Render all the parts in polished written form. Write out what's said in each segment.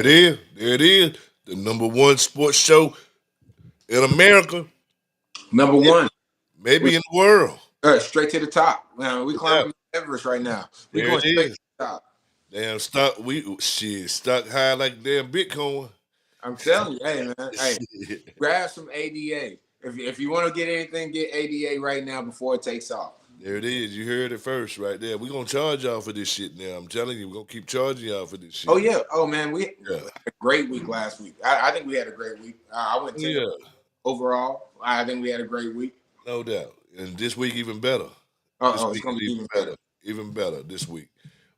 There it is. There it is. The number one sports show in America, Number one. maybe in the world. Straight to the top. Man, we Yeah, climbing Everest right now. We there going it straight is. to the top. Damn stock. We shit stuck high like damn Bitcoin. I'm telling you, hey man, hey, Shit. grab some ADA. If you want to get anything, get ADA right now before it takes off. There it is. You heard it first right there. We're gonna charge y'all for this shit now. I'm telling you, we're gonna keep charging y'all for this Oh shit. yeah. Oh man, we had Yeah. a great week last week. I think we had a great week. I went Oh, 10 yeah. overall. I think we had a great week. No doubt. And this week even better. This It's week gonna is be even even better. better. Even better this week.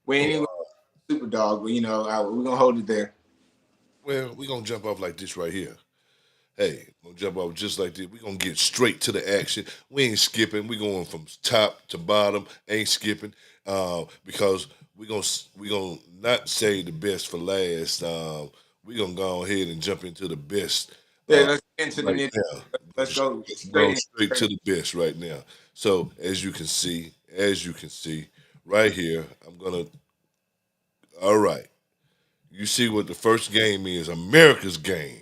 We So ain't even super dog, but we're gonna hold it there. well, we're gonna jump off like this right here. Hey, we're gonna jump off just like this. We're gonna get straight to the action. We ain't skipping. We going from top to bottom. Ain't skipping. Because we gonna not say the best for last. We gonna go ahead and jump into the best Yeah, let's get into the right nitty. now. Let's go Let's straight go in. straight to the best right now. So as you can see, right here, I'm gonna. All right, you see what the first game is? America's game.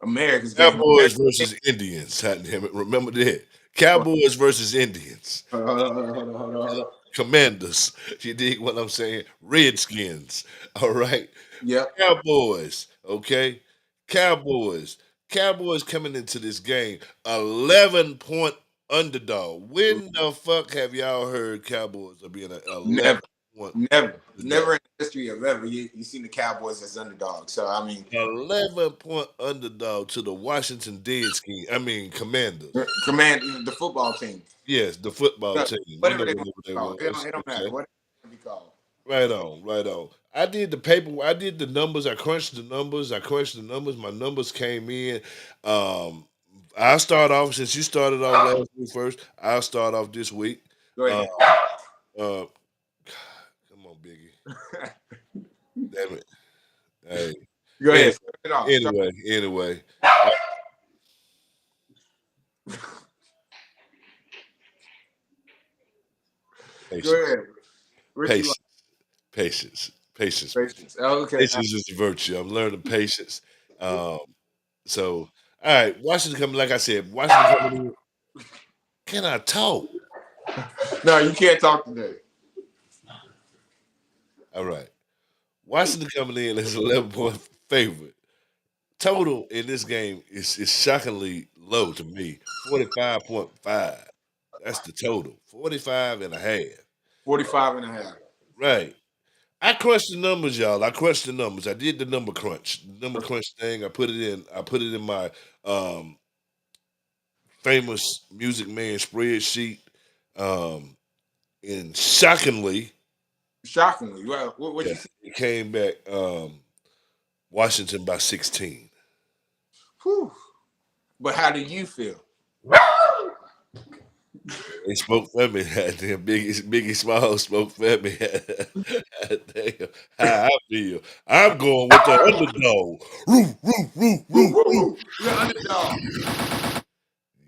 America's game. Cowboys versus Indians. God damn it, remember that. Cowboys versus Indians. Hold on. Commanders. You dig what I'm saying? Redskins. All right. Yep. Cowboys. Okay. Cowboys. Cowboys coming into this game 11-point underdog. When the fuck have y'all heard Cowboys are being an 11 Never. point Never. underdog? Never in the history of ever you seen the Cowboys as underdogs. So I mean 11-point underdog to the Washington Redskins. I mean Commanders. command the football team. Yes, the football No, team. You whatever know they want what to they call it. was. It don't matter. Okay. Whatever it be called. Right on, right on. I did the paper. I did the numbers. I crunched the numbers. My numbers came in. Um, I'll start off since you started off last week first. I'll start off this week. Go Uh, ahead. uh, come on, Biggie. Damn it. Hey. Go Anyway, ahead. Start it off. anyway. Go Patience, ahead. What you patience, patience, man. like? Oh, okay. Patience is a virtue. I'm learning patience. Um, so, all right, Washington coming. Like I said, Washington coming in. Can I talk? No, you can't talk today. All right. Washington coming in as 11-point favorite. Total in this game is shockingly low to me. 45.5. That's the total. 45 and a half. 45 and a half. Right. I crunched the numbers, y'all. I crunched the numbers. I did the number crunch. The number crunch thing. I put it in my um, famous Music Man spreadsheet. Um, and shockingly, Shockingly. Well, what yeah, you see? it came back Washington by 16. Whew. But how do you feel? They spoke for me. Damn, Biggie Smalls spoke for me. Damn, how I feel. I'm going with the underdog. Roo, roo, roo, Woo, roo, woo, roo. woo. You're underdog.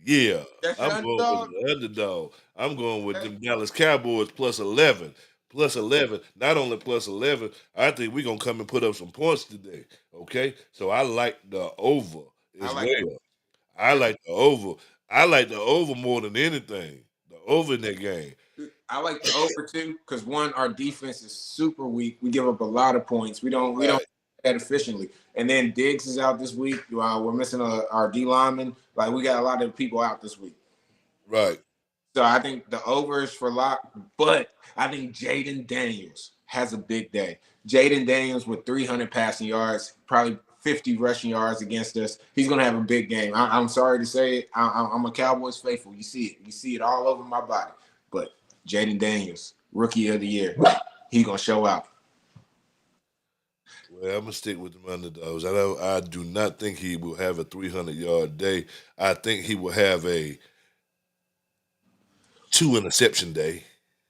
Yeah, That's your I'm going with underdog. the underdog. I'm going with Okay. them Dallas Cowboys plus 11. Plus 11. Not only plus 11, I think we're going to come and put up some points today. Okay? So I like the over I as like that. well. I like the over. I like the over more than anything. The over in that game. I like the over too because one, our defense is super weak. We give up a lot of points. We don't Right. that efficiently. And then Diggs is out this week. We're missing our D lineman. Like we got a lot of people out this week. Right. So I think the over is for lock, but I think Jaden Daniels has a big day. Jaden Daniels with 300 passing yards, probably 50 rushing yards against us. He's going to have a big game. I'm sorry to say it. I'm a Cowboys faithful. You see it. You see it all over my body. But Jaden Daniels, rookie of the year, he's going to show out. Well, I'm gonna stick with the underdogs. I do not think he will have a 300-yard day. I think he will have a two interception day.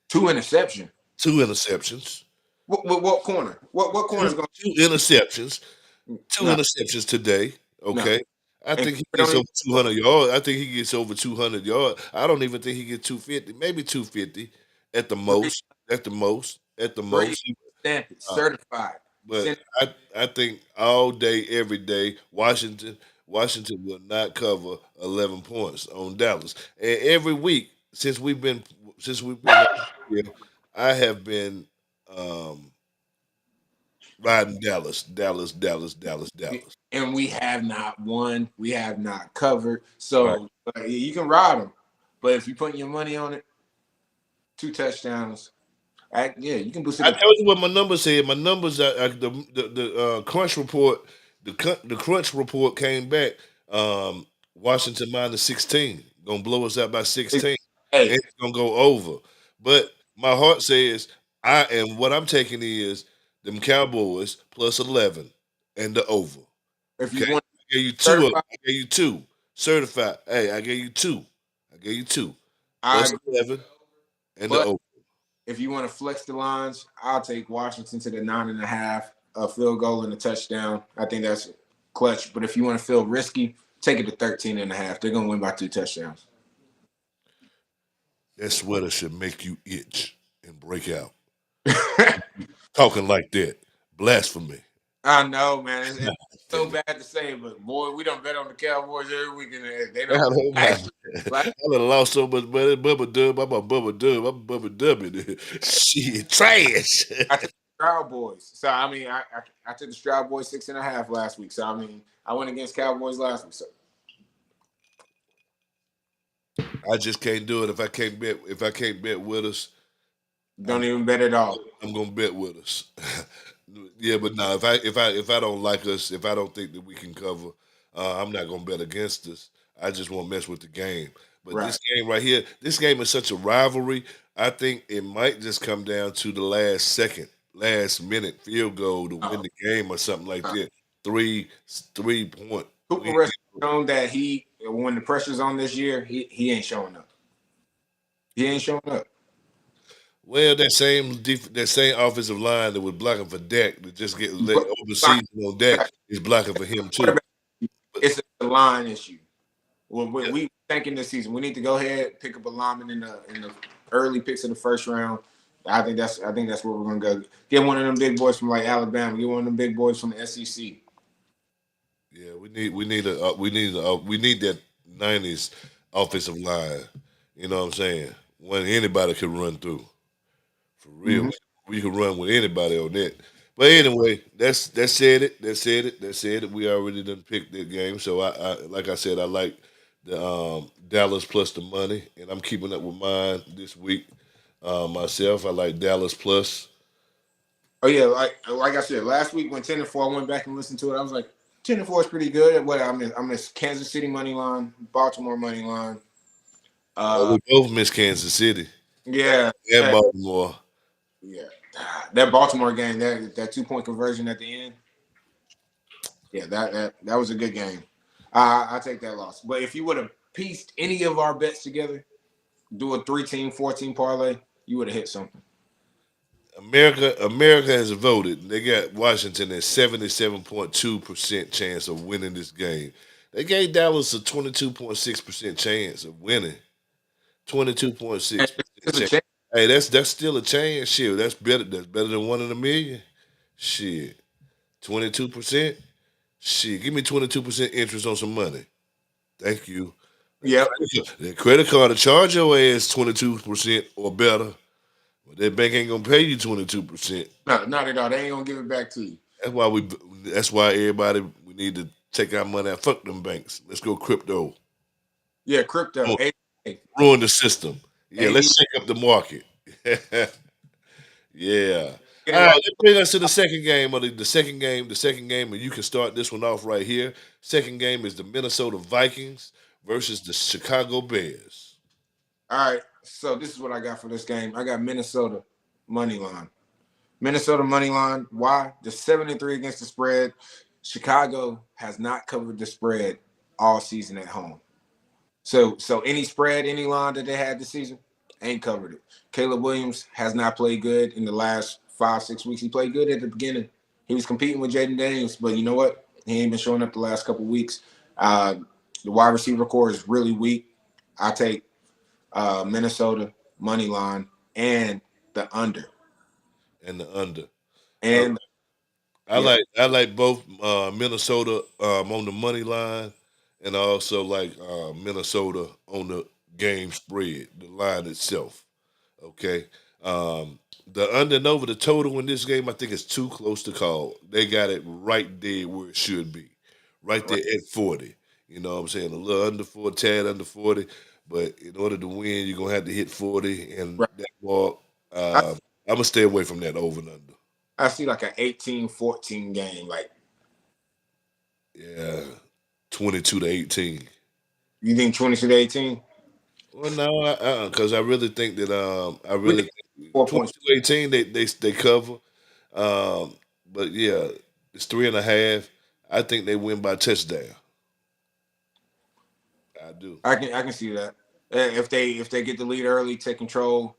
Two interception. Two interceptions. What corner? What corner Two, is going two interceptions. to Two no, interceptions today. no. Okay. I And think he don't gets over 200 yards. I think he gets over 200 yards. I don't even think he gets 250. Maybe 250 at the even most. At the most. At the Brady most. stamp it, Uh, certified. But I think all day, every day, Washington will not cover 11 points on Dallas. And every week since we've been here, I have been um, riding Dallas, Dallas, Dallas, Dallas, Dallas. And we have not won. We have not covered. Right. So you can ride them, but if you put your money on it, 2 touchdowns. Yeah, you can boost it I to. told you what my numbers said. My numbers are the crunch report. The crunch report came back. Washington minus 16, gonna blow us out by 16, and Hey, it's gonna go over. But my heart says I am. What I'm taking is them Cowboys plus 11 and the over. if Okay, you want I gave you two of them. certified, I gave you two certified. Hey, I gave you two. I gave you two I plus agree. 11 and the But over. if you want to flex the lines, I'll take Washington to the 9.5, a field goal and a touchdown. I think that's clutch. But if you want to feel risky, take it to 13.5. They're gonna win by 2 touchdowns. That sweater should make you itch and break out. Talking like that. Blasphemy. I know, man. It's so bad to say, but boy, we don't bet on the Cowboys every week, and they I don't don't mind. actually. Like, I done lost so much money. Bubba Dub. I'm a Bubba Dub. I'm a Bubba Dub. Shit, trash. I took the Stroud Boys, so I mean, I took the Stroud Boys 6.5 last week. So I mean, I went against Cowboys last week. So I just can't do it if I can't bet. If I can't bet with us, don't I'm even bet at all. I'm gonna bet with us. Yeah, but no, if I don't like us, if I don't think that we can cover, I'm not gonna bet against us. I just won't mess with the game. But Right. this game right here, this game is such a rivalry. I think it might just come down to the last second, last minute field goal to win Uh, the game or something like uh, that. Three point Cooper win. Rush shown that when the pressure's on this year, he ain't showing up. He ain't showing up. Well, that same offensive line that was blocking for Dak to just get let But over season on Dak is blocking for him too. quarterback, it's a line issue. When we thinking this season, we need to go ahead pick up a lineman in the early picks of the first round. I think that's where we're gonna go. Get one of them big boys from like Alabama. Get one of them big boys from the SEC. Yeah, we need that '90s offensive line. You know what I'm saying? When anybody could run through, for real, Mm-hmm. we could run with anybody on that. But anyway, that said it. That said it. That said it. We already done picked that game. So I like I said, I like the Dallas plus the money, and I'm keeping up with mine this week. Myself, I like Dallas plus. Oh yeah, like I said last week when 10-4, I went back and listened to it. I was like, 10-4 is pretty good. What I'm in Kansas City money line, Baltimore money line. Uh, We both miss Kansas City yeah, and yeah, Baltimore. yeah. That Baltimore game, that 2 point conversion at the end. Yeah, that was a good game. I take that loss. But if you would have pieced any of our bets together, do a 3-team, 14 parlay, you would have hit something. America has voted. They got Washington at 77.2% chance of winning this game. They gave Dallas a 22.6% chance of winning. And 22.6% it's a chance. chance. Hey, that's still a chance. Shit, that's better. That's better than 1 in a million. Shit, 22%. Shit, give me 22% interest on some money. Thank you. Yep. The credit card to charge your ass 22% or better. But that bank ain't gonna pay you 22%. No, not at all. They ain't gonna give it back to you. That's why we. That's why everybody we need to take our money out. Fuck them banks. Let's go crypto. Yeah, crypto. Ruin, ADA. ruin the system. Yeah, AD, let's shake up the market. Yeah. get it All right, right. let's bring us to the second game of the second game. The second game, and you can start this one off right here. Second game is the Minnesota Vikings versus the Chicago Bears. All right. So this is what I got for this game. I got Minnesota money line. Minnesota money line. Why? The 7-3 against the spread. Chicago has not covered the spread all season at home. So any spread, any line that they had this season, ain't covered it. Caleb Williams has not played good in the last 5-6 weeks. He played good at the beginning. He was competing with Jaden Daniels, but you know what? He ain't been showing up the last couple weeks. Uh, the wide receiver core is really weak. I take Minnesota money line and the under. And the under. All And Yeah, I like both Minnesota on the money line, and I also like Minnesota on the game spread, the line itself. Okay, um, the under and over the total in this game, I think it's too close to call. They got it right there where it should be, right there right. at 40. You know what I'm saying? A little under 40, tad under 40, but in order to win, you're gonna have to hit 40, and Right. that walk. I, I'm gonna stay away from that over and under. I see like an 18-14 game. Like, Yeah, 22-18. you think 22-18? Well, no, because I really think that I We really think think 4 points. 22-18 they cover. But yeah, it's 3.5. I think they win by touchdown. I do. I can see that. If they get the lead early, take control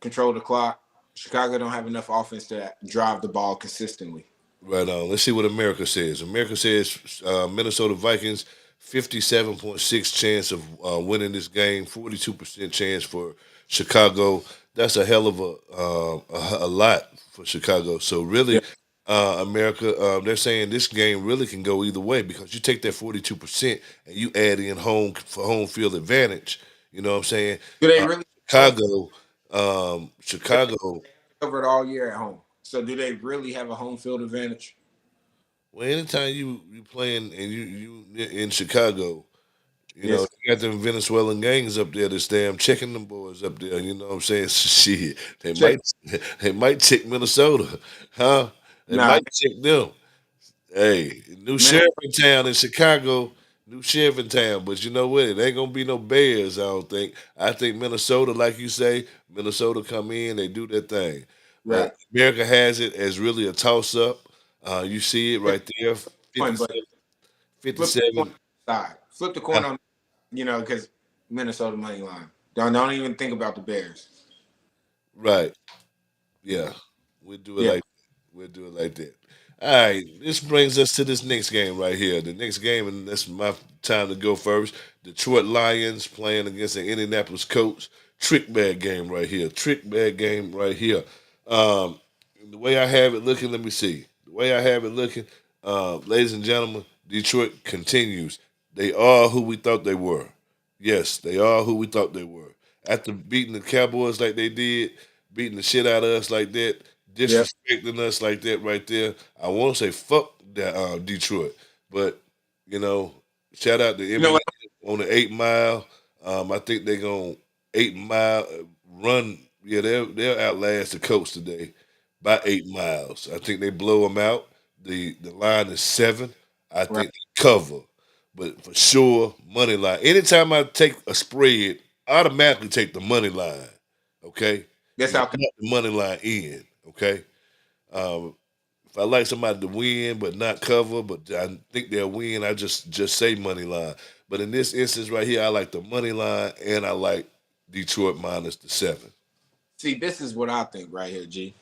the clock. Chicago don't have enough offense to drive the ball consistently. Right on. Let's see what America says. America says Minnesota Vikings 57.6 chance of winning this game, 42% chance for Chicago. That's a hell of a lot for Chicago. So Yeah, really, America, they're saying this game really can go either way because you take that 42% and you add in home field advantage. You know what I'm saying? do they Uh, really home Chicago, Chicago. covered all year at home? So do they really have a home field advantage? Well, anytime you playing and you in Chicago, you know, Yes, you got them Venezuelan gangs up there that's damn checking them boys up there. You know what I'm saying? Shit, they check. might they might check Minnesota, huh? They Nah, might check them. Hey, new man, sheriff in town in Chicago, new sheriff in town. But you know what? It ain't gonna be no Bears. I don't think. I think Minnesota, like you say, Minnesota come in, they do their thing. But right. America has it as really a toss up. You see it Yeah, right there, point, but 57, flip the coin 57. side. Flip the coin on, because Minnesota money line. Don't even think about the Bears. Right. Yeah. We'll do it Yeah. like we'll do it like that. All right. This brings us to this next game right here. The next game, and that's my time to go first. Detroit Lions playing against the Indianapolis Colts. Trick bag game right here. Trick bag game right here. Um, the way I have it looking, let me see. The way I have it looking, ladies and gentlemen, Detroit continues. They are who we thought they were. Yes, they are who we thought they were. After beating the Cowboys like they did, beating the shit out of us like that, Yeah. disrespecting us like that right there. I want to say fuck that Detroit, but you know, shout out to You know Eminem what? on the 8 mile. I think they're gonna 8 mile run. Yeah, they'll outlast the Colts today by 8 miles. I think they blow them out. The line is 7. I Right. think they cover, but for sure money line. Anytime I take a spread, I automatically take the money line. Okay, That's and I how. want the money line in. Okay, um, if I like somebody to win but not cover, but I think they'll win, I just say money line. But in this instance right here, I like the money line and I like Detroit minus the 7. See, this is what I think right here, G.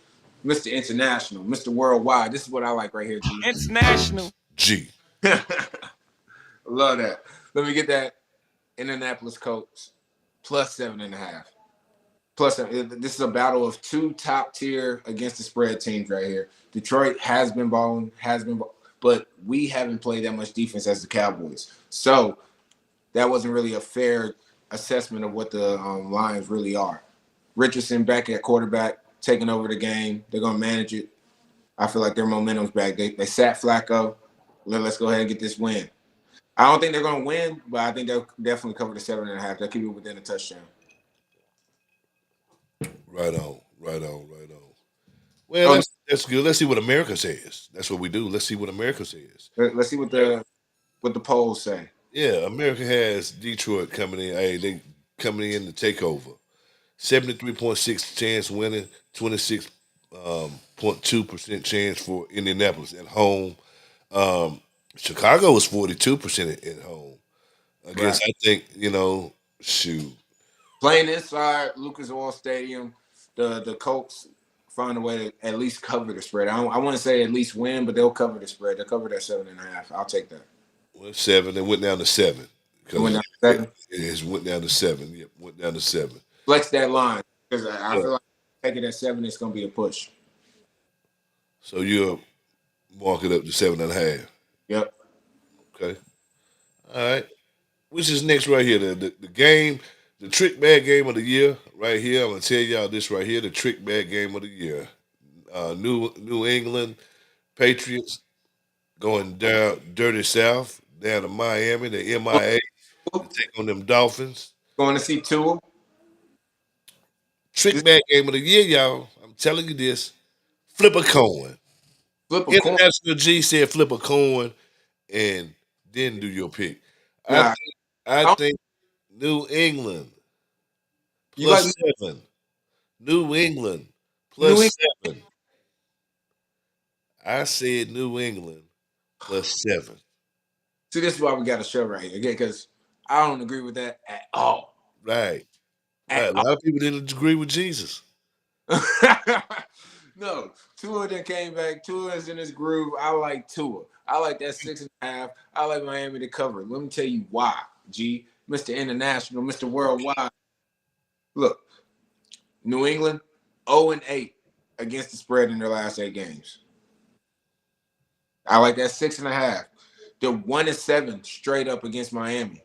Mr. International, Mr. Worldwide. This is what I like right here, G. International. G. Love that. Let me get that Indianapolis Colts plus 7.5. Plus, this is a battle of two top tier against the spread teams right here. Detroit has been balling, but we haven't played that much defense as the Cowboys. So that wasn't really a fair assessment of what the Lions really are. Richardson back at quarterback, taking over the game. They're going to manage it. I feel like their momentum's back. They sat Flacco. Let's go ahead and get this win. I don't think they're going to win, but I think they'll definitely cover the 7.5. They'll keep it within a touchdown. Right on, right on, right on. Well, Oh, that's good. Let's see what America says. That's what we do. Let's see what America says. let's see what the polls say. Yeah, America has Detroit coming in. Hey, they coming in to take over. 73.6 chance winning, 26.2% chance for Indianapolis at home. Um, Chicago was 42% at home. Right. Against, I think, shoot. Playing inside Lucas Oil Stadium, the Colts find a way to at least cover the spread. I want to say at least win, but they'll cover the spread. They'll cover that 7.5. I'll take that. Well, 7. It went down to 7 It went because down to 7. it went down to 7. Yep, went down to 7. Flex that line because I Yeah. feel like take it at 7. It's going to be a push. So you're Mark it up to 7.5. Yep. Okay. All right. Which is next right here? The game, the trick bag game of the year right here. I'm gonna tell y'all this right here. The trick bag game of the year. New England Patriots going down dirty south down to Miami, the MIA to take on them Dolphins. Going to see Tua. Trick Just bag game of the year, y'all. I'm telling you this. Flip a coin. flip a coin. International G said flip a coin and then do your pick. I Nah, think I I don't- think New England you like plus 7. New England New plus England? 7. I said New England plus 7. See, this is why we got a show right here, okay? Because I don't agree with that at all. Right. At Right. A lot of people didn't agree with Jesus. all. No, Tua then came back. Tua is in his groove. I like Tua. I like that 6.5. I like Miami to cover. Let me tell you why, G. Mr. International, Mr. Worldwide. Look, New England 0-8 against the spread in their last 8 games. I like that 6.5. They're 1-7 straight up against Miami.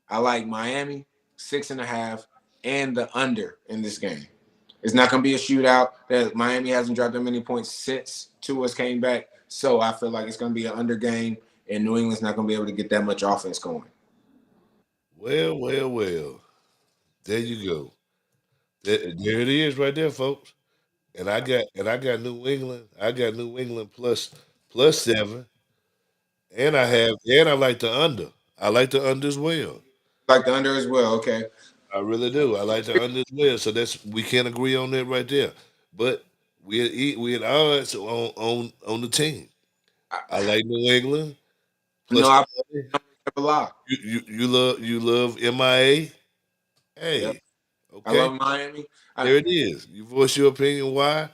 I like Miami 6.5 and the under in this game. It's not going to be a shootout. That Miami hasn't dropped that many points since Tua's came back, so I feel like it's going to be an under game, and New England's not going to be able to get that much offense going. Well, well, well. There you go. There it is right there, folks. And I got New England. I got New England plus 7. And I like the under. I like the under as well. Like the under as well. Okay. I really do. I like the under as well. So that's we can't agree on that right there. But we at odds on the team. I like New England No, plus I the money. never lie. You love MIA. Yep. Hey, I okay. love Miami. There it is. You voice your opinion. Why?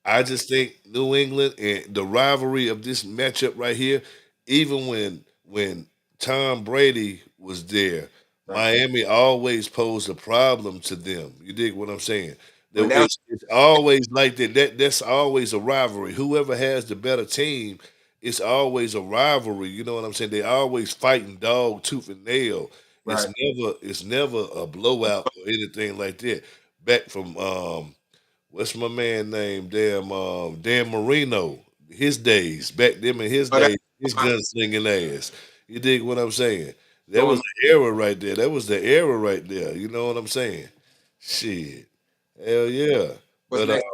I just think New England and the rivalry of this matchup right here, even when Tom Brady was there, Right. Miami always posed a problem to them. You dig what I'm saying? When that It's always like that. That's always a rivalry. Whoever has the better team, it's always a rivalry. You know what I'm saying? They always fighting dog tooth and nail. It's right. never a blowout or anything like that. Back from what's my man name? Dan Marino. His days back them in his Oh, that days, his gunslinging ass. You dig what I'm saying? That was going the era right there. That was the era right there. You know what I'm saying? Shit, hell yeah. what's But next?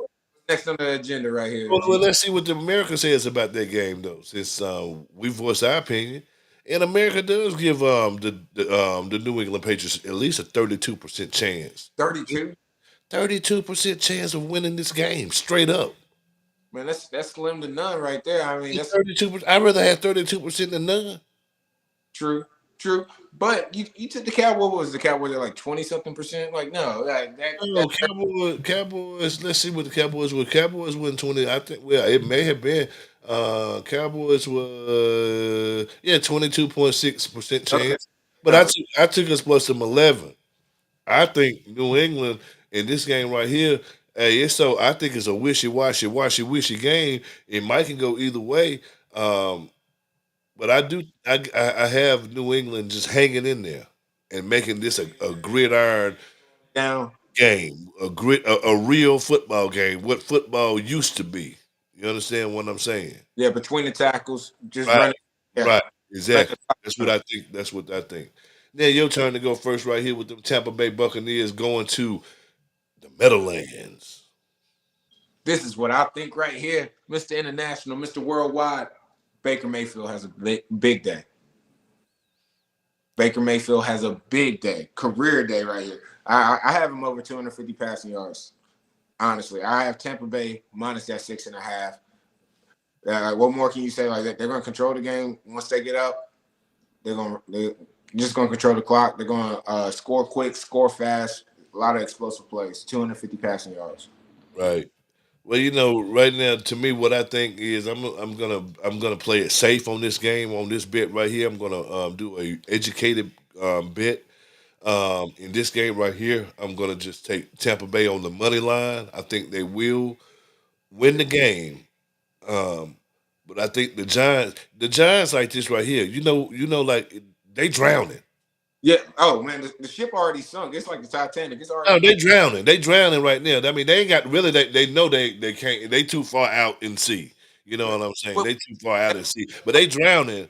Next on the agenda right here, well, G. let's see what the America says about that game though. Since we voiced our opinion, and America does give the New England Patriots at least a 32% chance. 32. 32% chance of winning this game straight up. Man, that's slim to none right there. I mean, that's 32%. I'd rather have 32% than none. true, true. But you took the Cowboys. What was the Cowboys at like 20 something percent? Like no, like No, Cowboys. Let's see what the Cowboys were. Cowboys win 20. I think. Well, it may have been. Cowboys were 22.6% okay. chance. But All right. I took us plus some 11. I think New England in this game right here. Hey, it's so I think it's a wishy game. It might can go either way. But I do. I have New England just hanging in there and making this a gridiron Down. game, a real football game, what football used to be. You understand what I'm saying? Yeah, between the tackles, just Right, running. Yeah, right, let the exactly. clock That's what run. I think. That's what I think. Now your turn to go first, right here with the Tampa Bay Buccaneers going to the Meadowlands. This is what I think right here, Mr. International, Mr. Worldwide. Baker Mayfield has a big day. Baker Mayfield has a big day, career day right here. I have him over 250 passing yards. Honestly, I have Tampa Bay minus that 6.5. What more can you say? Like that, they're going to control the game once they get up. They're just going to control the clock. They're going to score quick, score fast. A lot of explosive plays. 250 passing yards. Right. Well, right now, to me, what I think is I'm gonna play it safe on this game on this bet right here. I'm gonna do a educated bet in this game right here. I'm gonna just take Tampa Bay on the money line. I think they will win the game. Um, but I think the Giants like this right here. Like they drowning. Yeah. Oh man, the ship already sunk. It's like the Titanic. It's No, already they drowning. They drowning right now. I mean, they ain't got really. They know they can't. They too far out in sea. You know yeah. what I'm saying? But They too far out in sea. But they drowning.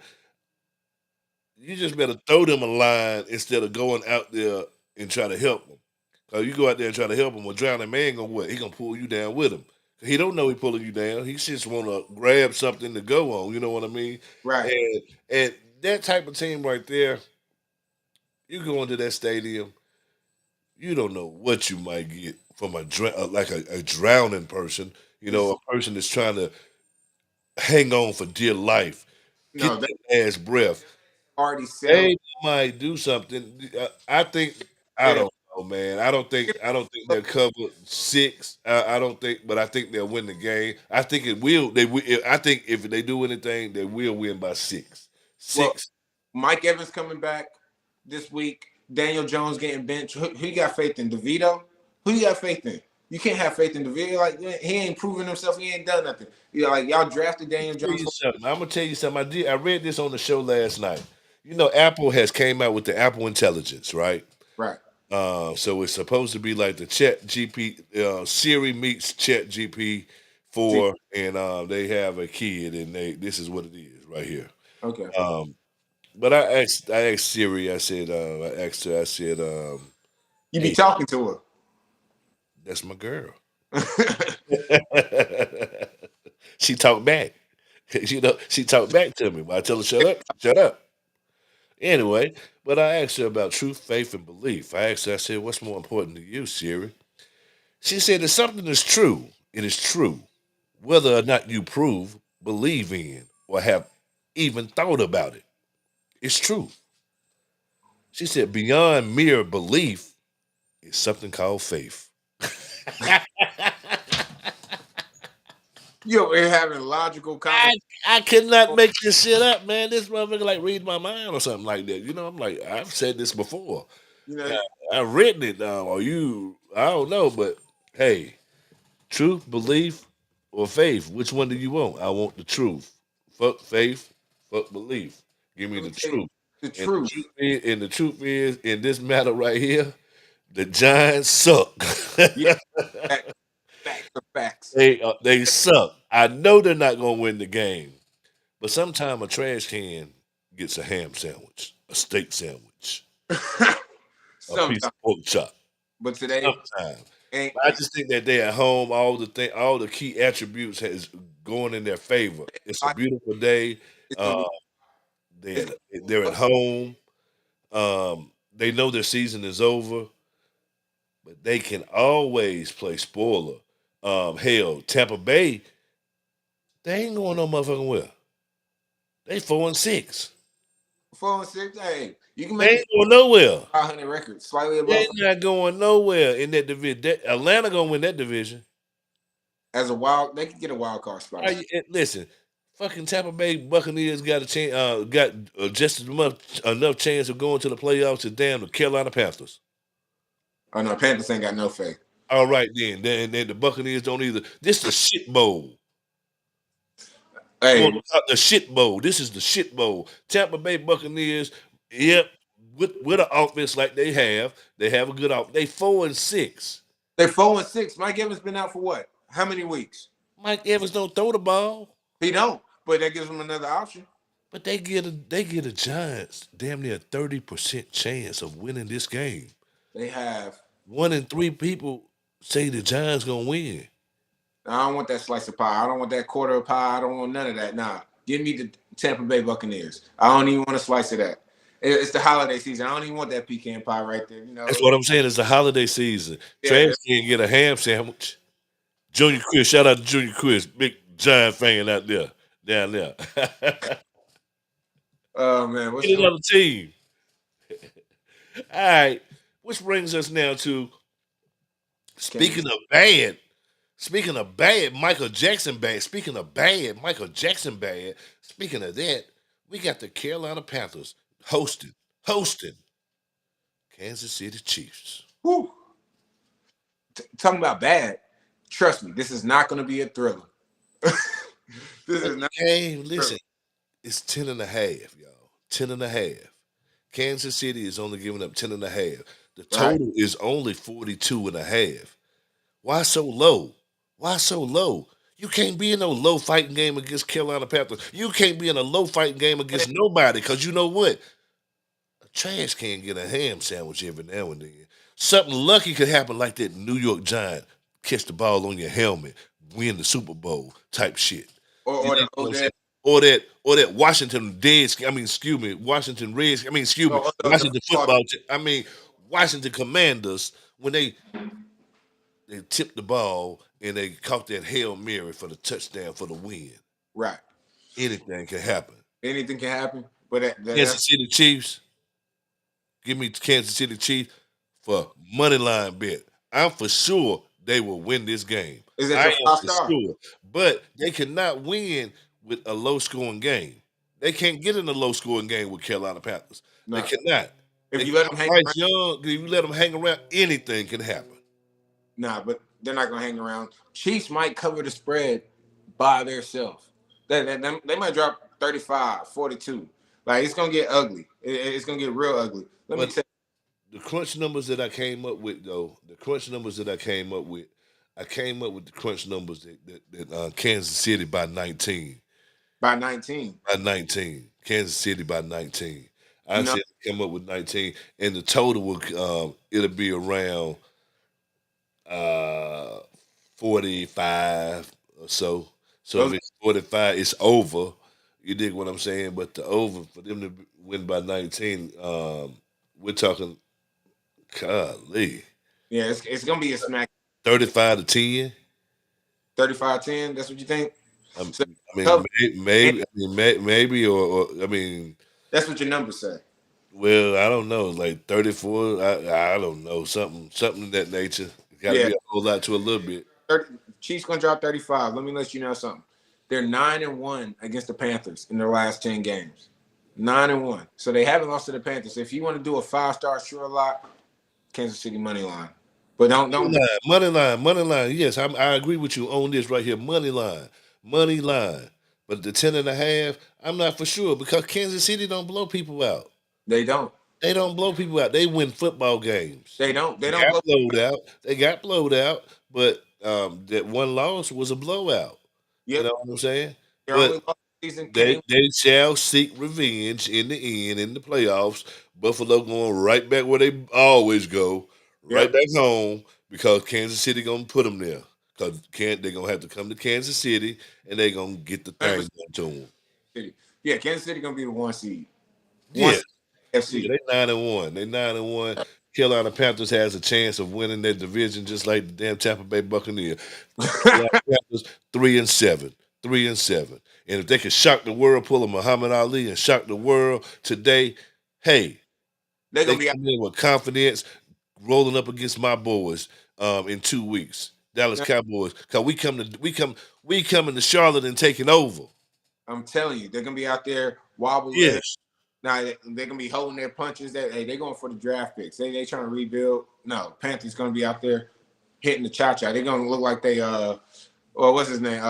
You just better throw them a line instead of going out there and try to help them. Cause you go out there and try to help him, a drowning man gonna what? He gonna pull you down with him. He don't know he pulling you down. He just wanna grab something to go on. You know what I mean? right. And that type of team right there, you go into that stadium, you don't know what you might get from like a drowning person. It's A person that's trying to hang on for dear life, get no, they their last breath. already settled. They might do something. I think I Yeah. don't know, man. I don't think they'll cover six. I don't think, but I think they'll win the game. I think it will. They will. I think if they do anything, they will win by six. Well, Six. Mike Evans coming back this week. Daniel Jones getting benched. Who you got faith in? DeVito? Who you got faith in? You can't have faith in DeVito. Like he ain't proven himself. He ain't done nothing. Like y'all drafted Daniel Tell Jones you for something. I'm gonna tell you something. I read this on the show last night. Apple has came out with the Apple Intelligence, right? right. So it's supposed to be like the Chat GP, Siri meets Chat GP See, four, and they have a kid, and this is what it is right here. okay. Um, but I asked Siri. I asked her. I said, You be "Hey, talking to that's my girl." her. She talked back. She talked back to me. But I tell her, "Shut up, shut up." Anyway, but I asked her about truth, faith, and belief. I asked her. I said, "What's more important to you, Siri?" She said, "If something is true, it is true, whether or not you prove, believe in, or have even thought about it. It's true." She said, "Beyond mere belief is something called faith." You over here having logical conversation. I could not make this shit up, man. This motherfucker like read my mind or something like that. I'm like, I've said this before. You know, I've written it down, I don't know, but hey, truth, belief, or faith, which one do you want? I want the truth. Fuck faith, fuck belief. Give me let me the tell you truth. the And the truth. truth is, in this matter right here, the Giants suck. Yeah, facts, facts are facts. they suck. I know they're not gonna win the game. But sometimes a trash can gets a ham sandwich, a steak sandwich, a piece Sometimes, of pork chop. but today Sometimes. ain't. But I just think that they're at home. All the key attributes has going in their favor. It's a Like, beautiful day. it's gonna Uh, be. they're It's they're at home. They know their season is over, but they can always play spoiler. Hell, Tampa Bay, they ain't going no motherfucking well. They 4-6. 4-6. Hey, you can They make ain't going nowhere. 500 records, slightly They're above not going nowhere in that division. Atlanta gonna win that division. as a wild. They could get a wild card spot. Listen, fucking Tampa Bay Buccaneers got a chance, got just as much enough chance of going to the playoffs as damn the Carolina Panthers. Oh no, Panthers ain't got no faith. All right then the Buccaneers don't either. This is the shit bowl. You want Hey, to talk the shit bowl? This is the shit bowl. Tampa Bay Buccaneers. Yep, with an offense like they have a good off. They 4-6. they're 4-6. Mike Evans been out for what? How many weeks? Mike Evans don't throw the ball. He don't, but that gives him another option. But they get a Giants damn near 30% chance of winning this game. They have. 1 in 3 people say the Giants gonna win. I don't want that slice of pie. I don't want that quarter of pie. I don't want none of that. Nah, give me the Tampa Bay Buccaneers. I don't even want a slice of that. It's the holiday season. I don't even want that pecan pie right there. That's what I'm saying. It's the holiday season. Yeah. Trash can get a ham sandwich. Junior Chris, shout out to Junior Chris, big Giant fan out there, down there. Oh man, what's Get going? another team. All right, which brings us now to Can speaking of bad. Speaking of bad, Michael Jackson bad. Speaking of bad, Michael Jackson bad. Speaking of that, we got the Carolina Panthers hosting Kansas City Chiefs. whew, talking about bad. Trust me, this is not going to be a thriller. This But is not the game, true. listen, it's 10 and a half, y'all. 10 and a half. Kansas City is only giving up 10 and a half. The Right? total is only 42 and a half. Why so low? Why so low? You can't be in no low fighting game against Carolina Panthers. You can't be in a low fighting game against nobody because you know what? A trash can get a ham sandwich every now and then. Something lucky could happen like that New York Giant catch the ball on your helmet, win the Super Bowl type shit. You Or know the what I'm saying? Odell Or that Washington Washington or the Washington football. football team. Washington Commanders when they tipped the ball and they caught that Hail Mary for the touchdown for the win. Right. Anything can happen. Anything can happen. But that's Kansas City Chiefs, give me Kansas City Chiefs for money line bet. I'm for sure they will win this game. is that I your am five for star? sure. But they cannot win with a low scoring game. They can't get in a low scoring game with Carolina Panthers. They No. cannot. If They you let got them hang Bryce around, Young. If you let them hang around, anything can happen. nah, but they're not gonna hang around. Chiefs might cover the spread by themselves. They might drop 35, 42. Like it's gonna get ugly. It's gonna get real ugly. Let me But tell the crunch numbers that I came up with, though, I came up with the crunch numbers that Kansas City by 19. you by 19. By 19. Kansas City by 19. I You know, said come up with 19, and the total will it'll be around uh 45 or so. So if those it's 45, it's over. You dig what I'm saying? But the over for them to win by 19, we're talking golly. yeah, it's gonna be a smack 35 to 10. 35-10. That's what you think? Um, So I mean, cover and maybe, or I mean, that's what your numbers say. well, I don't know, like 34. I don't know, something of that nature. Got to Yeah, be a whole lot to a little bit. 30, Chiefs gonna drop 35. Let me let you know something. They're 9-1 against the Panthers in their last 10 games. 9-1. So they haven't lost to the Panthers. If you want to do a 5 star sure lock, Kansas City money line. But don't bet. Money line. Yes, I agree with you on this right here. Money line. But the 10 and a half, I'm not for sure because Kansas City don't blow people out. They don't. They don't blow people out. They win football games. They don't. They They don't got blow. blowed out. They got blowed out, but that one loss was a blowout. You Yep. know what I'm saying? Their But only lost season they came. they shall seek revenge in the end in the playoffs. Buffalo going right back where they always go, right Yep. back home because Kansas City gonna put them there. Cause they're gonna have to come to Kansas City and they're gonna get the thing 100% done to them. City. Yeah, Kansas City gonna be the 1 seed. One Yeah, seed yeah, FC. they 9-1. They 9-1. Carolina Panthers has a chance of winning their division just like the damn Tampa Bay Buccaneers. Carolina Panthers 3-7. 3-7. And if they can shock the world, pull a Muhammad Ali and shock the world today, hey, They're they gonna be out. come in with confidence, rolling up against my boys in 2 weeks. Dallas Cowboys. Cause we coming to Charlotte and taking over. I'm telling you, they're gonna be out there wobble legs. Yes. Now they're gonna be holding their punches. That hey, they're going for the draft picks. They trying to rebuild. No, Panthers gonna be out there hitting the cha cha. They're gonna look like they or what's his name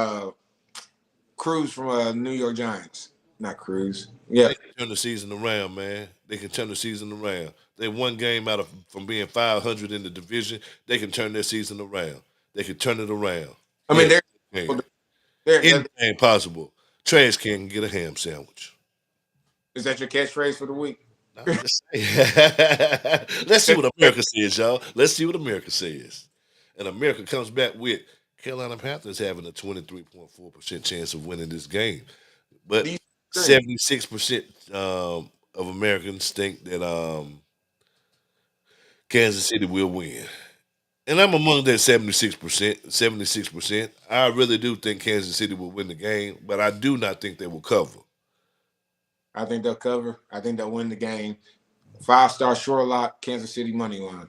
Cruz from New York Giants. Not Cruz. Yeah, They can turn the season around, man. They can turn the season around. They one game out of from being 500 in the division. They can turn their season around. They can turn it around. I mean Yes, they can. they're Anything possible. Trash can get a ham sandwich. is that your catchphrase for the week? No, I'm just saying. Let's see what America says, y'all. Let's see what America says. And America comes back with Carolina Panthers having a 23.4% chance of winning this game. But These three. 76% of Americans think that Kansas City will win. And I'm among that 76%. 76%. I really do think Kansas City will win the game, but I do not think they will cover. I think they'll cover. I think they'll win the game. 5 star sure lock, Kansas City money line.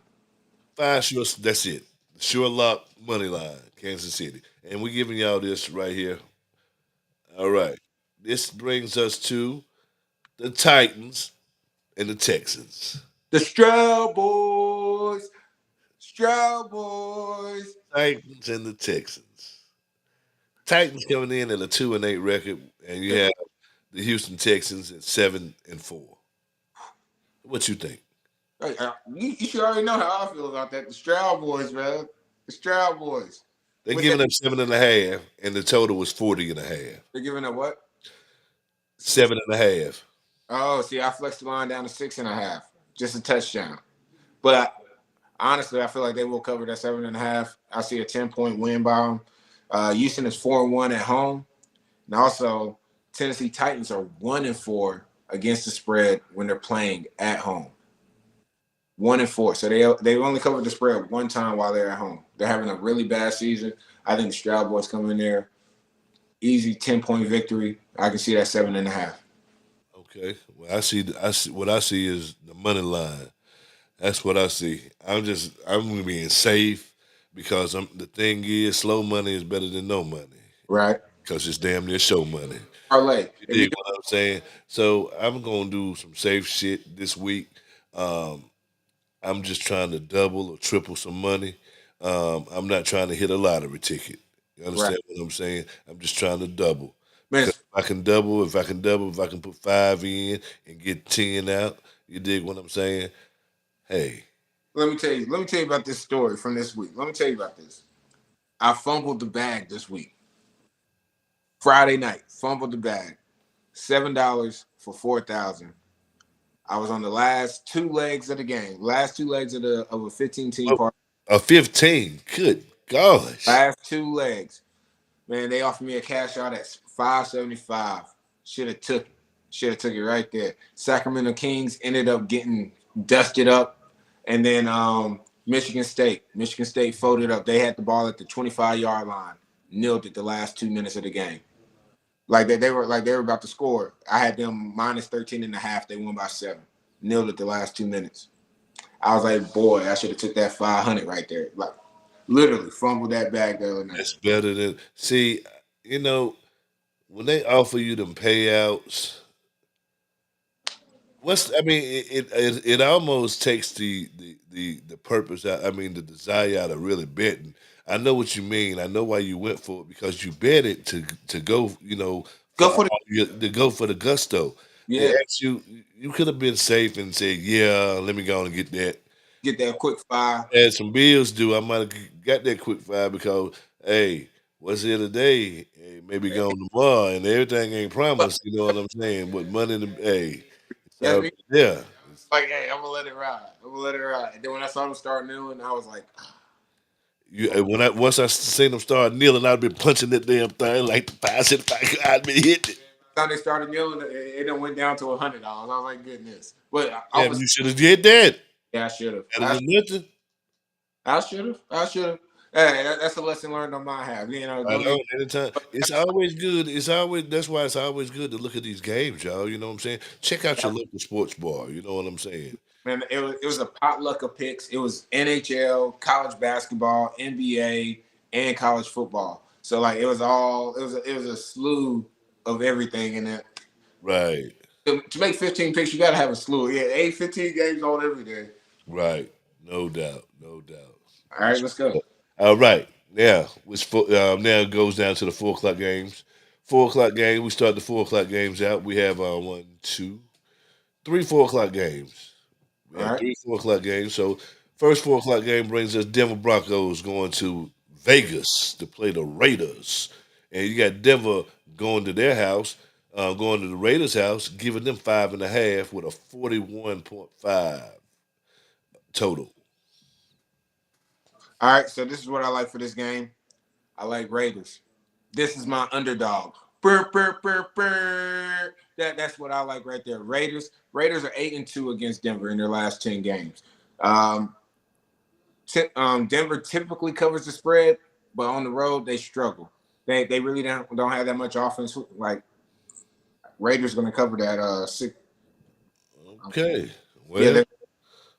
Five sure, that's it. Sure lock money line, Kansas City. And we're giving y'all this right here. All right. This brings us to the Titans and the Texans. The Stroud Boys. Stroud Boys. Titans and the Texans. Titans coming in at a 2-8 record, and you have the Houston Texans at 7-4. What you think? Hey, you should already know how I feel about that. The Stroud boys, man. The Stroud boys. They're With that, giving up 7.5, and the total was 40.5. they're giving up what? 7.5. Oh, see, I flexed the line down to 6.5. Just a touchdown. But honestly, I feel like they will cover that 7.5. I see a 10-point win by them. Houston is 4-1 at home. And also, Tennessee Titans are 1-4 against the spread when they're playing at home. 1-4. So they only covered the spread one time while they're at home. They're having a really bad season. I think the Stroud boys come in there. Easy 10-point victory. I can see that 7.5. Okay. Well, what I see is the money line. That's what I see. I'm being safe because the thing is, slow money is better than no money Right? because it's damn near show money. Parlay. You If you dig what I'm saying? So I'm gonna do some safe shit this week. Um, I'm just trying to double or triple some money. I'm not trying to hit a lottery ticket. You right, understand what I'm saying? I'm just trying to double. man. Because if I can put five in and get 10 out, you dig what I'm saying? Hey, Let me tell you. Let me tell you about this story from this week. Let me tell you about this. I fumbled the bag this week. Friday night, fumbled the bag. $7 for 4,000. I was on the last two legs of the game. Last two legs of a 15-team oh, party. a 15. Good gosh. Last two legs. Man, they offered me a cash out at 575. Should have took it. Should have took it right there. Sacramento Kings ended up getting dusted up, and then Michigan State. Michigan State folded up. They had the ball at the 25-yard line, nilled it the last 2 minutes of the game. They were about to score. I had them minus 13 and a half. They won by 7. Nilled it the last 2 minutes. I was like, boy, I should have took that 500 right there. Like literally fumbled that bag the other night. That's better than see, you know, when they offer you them payouts, I mean, it almost takes the purpose out. I mean, the desire out of really betting. I know what you mean. I know why you went for it because you bet it to go. Go for the To go for the gusto. They yeah. asked you. You could have been safe and said, "Yeah, let me go and get that." Get that quick 5. Had some bills due. I might have got that quick five because hey, what's here today? Hey, maybe gone tomorrow, and everything ain't But promised. You know what I'm saying? But money, hey. that's So me. yeah, Like, hey, I'm gonna let it ride. I'm gonna let it ride. And then when I saw them start kneeling, I was like, when I once I seen them start kneeling, I'd been punching that damn thing like the pass it back. I'd been hitting it. time they started kneeling, it done went down to $100. I was like, goodness. But Damn, you should have did that. yeah, I should have. Better than nothing. I should have. I should have. Hey, that's a lesson learned on my half. I Don't even. don't. Anytime. It's always good. It's always that's why it's always good to look at these games, y'all. You know what I'm saying? Check out your local sports bar. You know what I'm saying? Man, it was a potluck of picks. It was NHL, college basketball, NBA, and college football. So like it was a slew of everything in it. Right. To make 15 picks, you gotta have a slew. Yeah, 15 games on every day. Right. No doubt. No doubt. All right, let's go. All right. Now, now it goes down to the 4 o'clock games. 4 o'clock game. We start the 4 o'clock games out. We have one, two, three 4 o'clock games. We All have right. three 4 o'clock games. So first 4 o'clock game brings us Denver Broncos going to Vegas to play the Raiders, and you got Denver going to their house, going to the Raiders' house, giving them 5.5 with a 41.5 total. All right. So this is what I like for this game. I like Raiders. This is my underdog. Brr, brr, brr, brr. That's what I like right there. Raiders are 8-2 against Denver in their last 10 games. Um, Denver typically covers the spread, but on the road they struggle. They really don't have that much offense. Like Raiders going to cover that 6. Okay. Yeah,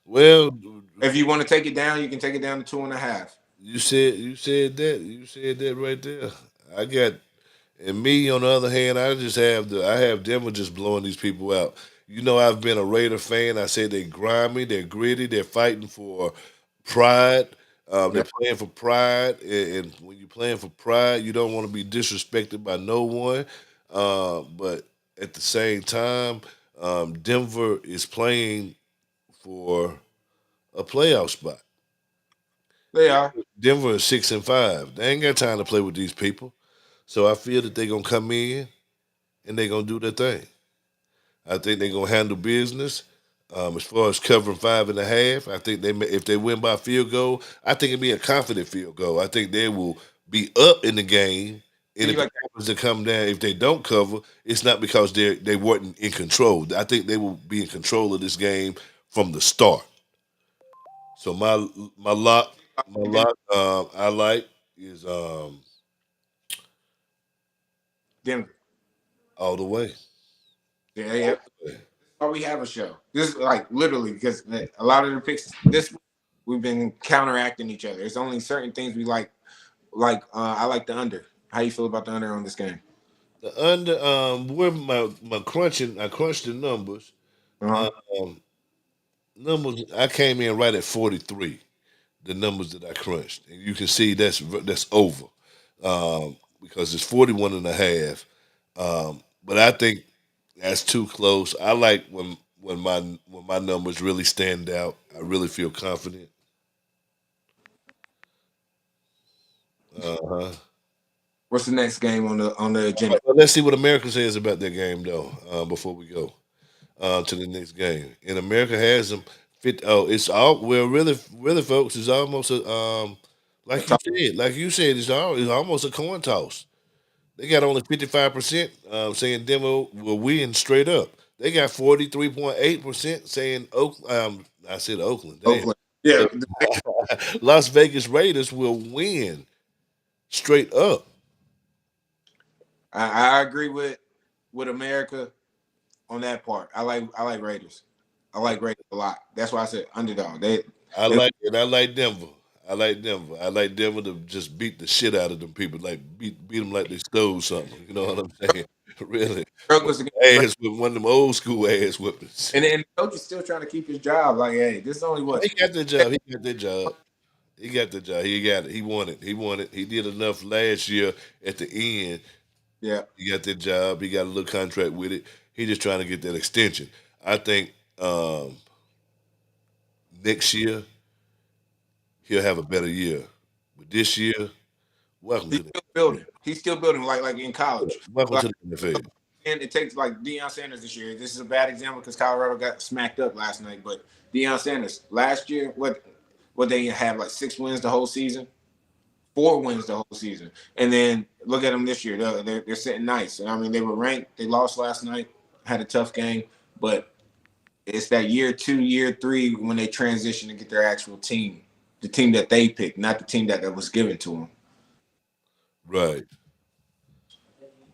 Well, if you want to take it down, you can take it down to 2.5. you said that right there. I got and me on the other hand, I have Denver just blowing these people out. I've been a Raider fan. I say they're grimy, they're gritty, they're fighting for pride. They're Yep. playing for pride, and when you're playing for pride, you don't want to be disrespected by no one. But at the same time, Denver is playing for a playoff spot. They are. Denver is 6-5. They ain't got time to play with these people. So I feel that they're gonna come in and they're gonna do their thing. I think they're gonna handle business. As far as covering 5.5, I think if they win by field goal, I think it'd be a confident field goal. I think they will be up in the game, So and you if it like happens to come down, if they don't cover, it's not because they weren't in control. I think they will be in control of this game from the start. So my lock my Denver, lock I like is Denver. all the way. Yeah, All yeah. the way. Why we have a show. This is like literally because a lot of the picks this week, we've been counteracting each other. There's only certain things we like. Like I like the under. How you feel about the under on this game? The under where my crunching I crunched the numbers. Uh-huh. Um numbers I came in right at 43. The numbers that I crunched. And you can see that's over. Because it's 41 and a half. But I think that's too close. I like when my numbers really stand out. I really feel confident. Uh-huh. What's the next game on the All agenda? right, well, let's see what America says about their game though, before we go to the next game. And America has them fit. Oh, it's all well, really, folks. It's almost a A tough like you said, it's almost a coin toss. They got only 55% saying Denver will win straight up. They got 43.8% saying I said Oakland. Damn. Oakland. Yeah, Las Vegas Raiders will win straight up. I agree with America on that part. I like Raiders. I like Raiders a lot. That's why I said underdog. They I like Denver. I like Denver. I like Denver to just beat the shit out of them people, like beat them like they stole something. You know what I'm saying? Really, struggles against the Raiders. ass with one of them old school ass whippings. And the coach is still trying to keep his job. Like, hey, this is only He what got the job. He got the job. He got the job. He got it. He won it. He won it. He did enough last year at the end. yeah. He got that job. He got a little contract with it. He just trying to get that extension. I think next year he'll have a better year. But this year, welcome He's to the still NFL. building. He's still building like in college. Welcome Like to the NFL. and it takes like Deion Sanders this year. This is a bad example because Colorado got smacked up last night. But Deion Sanders last year, what they had like 6 wins the whole season, 4 wins the whole season, and then look at them this year. They're sitting nice. I mean, they were ranked. They lost last night. Had a tough game, but it's that year two, year three when they transition to get their actual team, the team that they picked, not the team that was given to them. Right.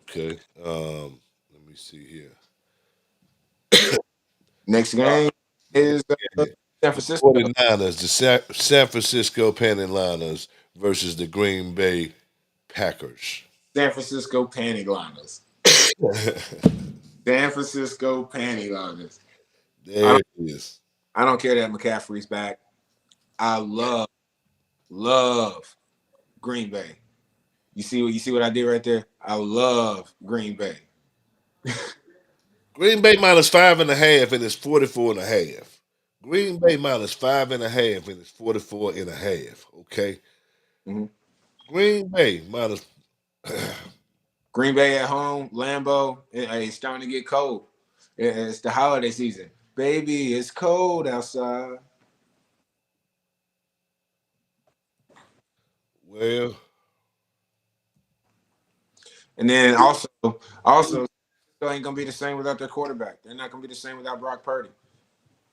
Okay. Let me see here. Next game is Yeah. San The Francisco. 49ers, the San Francisco Panthers versus the Green Bay Packers. San Francisco panty liners. San Francisco panty liners. I There don't, it is. I don't care that McCaffrey's back. I love Green Bay. You see what I did right there? I love Green Bay. Green Bay minus 5.5 and it's 44 and a half. Green Bay minus 5.5 and it's 44 and a half. Okay. Mhm. Green Bay minus Green Bay at home, Lambeau. It's starting to get cold. It's the holiday season, baby. It's cold outside. well, And then also, still ain't gonna be the same without their quarterback. They're not gonna be the same without Brock Purdy.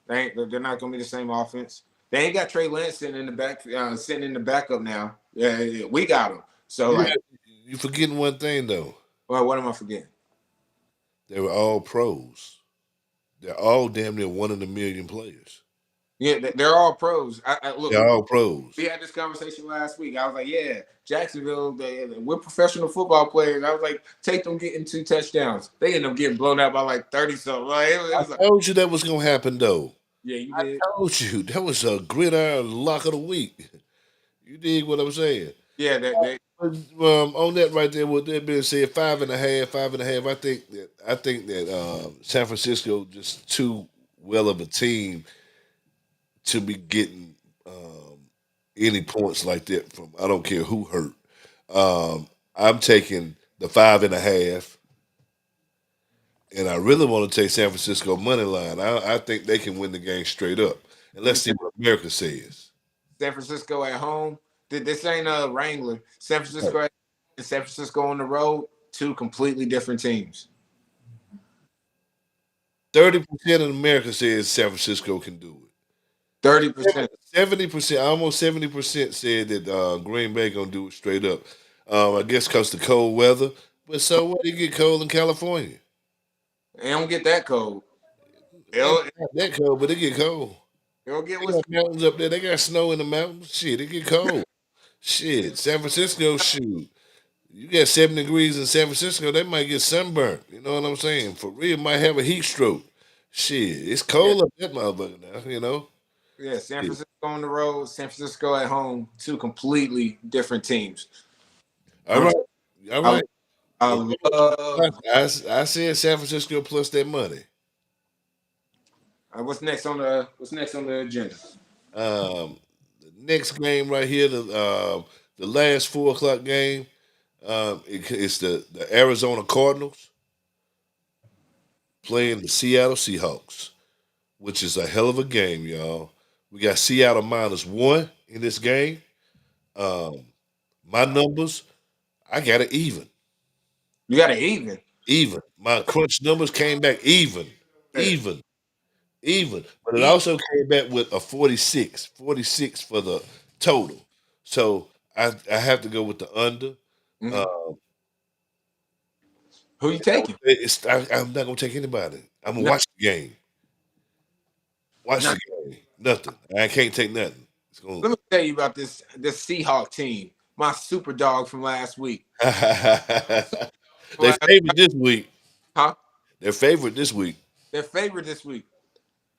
They're not gonna be the same offense. They ain't got Trey Lance sitting in the back, sitting in the backup now. Yeah, we got him. So you like, you forgetting one thing though. well, what am I forgetting? They were all pros. They're all damn near one in a million players. Yeah, they're all pros. Look, They're all we pros. had this conversation last week. I was like, yeah, Jacksonville, we're professional football players. I was like, take them getting 2 touchdowns. They end up getting blown out by like 30 something. Like, it I was like, told you that was gonna happen though. yeah, you I did. told you that was a gridiron lock of the week. You dig what I'm saying? Yeah, they But, on that right there, with that being said, 5.5, 5.5. I think that San Francisco just too well of a team to be getting any points like that from. I don't care who hurt. I'm taking the 5.5, and I really want to take San Francisco money line. I think they can win the game straight up. And let let's me see tell what America says. you, San Francisco at home. This ain't a Wrangler. San Francisco and San Francisco on the road, two completely different teams. 30% of America says San Francisco can do it. 30%. 70%, almost 70% said that Green Bay gonna do it straight up. I guess because the cold weather, but so what? It get cold in California. They don't get that cold. Maybe It'll, not that cold, but it get cold. it'll get They what's got mountains up there. They got snow in the mountains. Shit, it get cold. Shit, San Francisco, shoot. You got 7 degrees in San Francisco, they might get sunburnt. You know what I'm saying? For real, might have a heat stroke. Shit, it's yeah, cold up that motherfucker now. yeah. San Shit. Francisco on the road, San Francisco at home, two completely different teams. All I'm right, all I, right. I Okay. love. I said San Francisco plus that money. What's next on the agenda? The next game right here, the last 4 o'clock game, it's the Arizona Cardinals playing the Seattle Seahawks, which is a hell of a game, y'all. We got Seattle -1 in this game. Um, my numbers, I got it even. You got to even. Even. My crunch numbers came back even. Yeah. Even. Even. But it E- also came back with a 46. 46 for the total. So I have to go with the under. Mhm. Uh, Who you taking? I'm not gonna take anybody. I'm gonna No, watch the game. Watch no. the game. Nothing. I can't take nothing. It's Let gonna me tell you about this Seahawk team. My super dog from last week. they Last- favorite this week. Huh? Their favorite this week. Their favorite this week.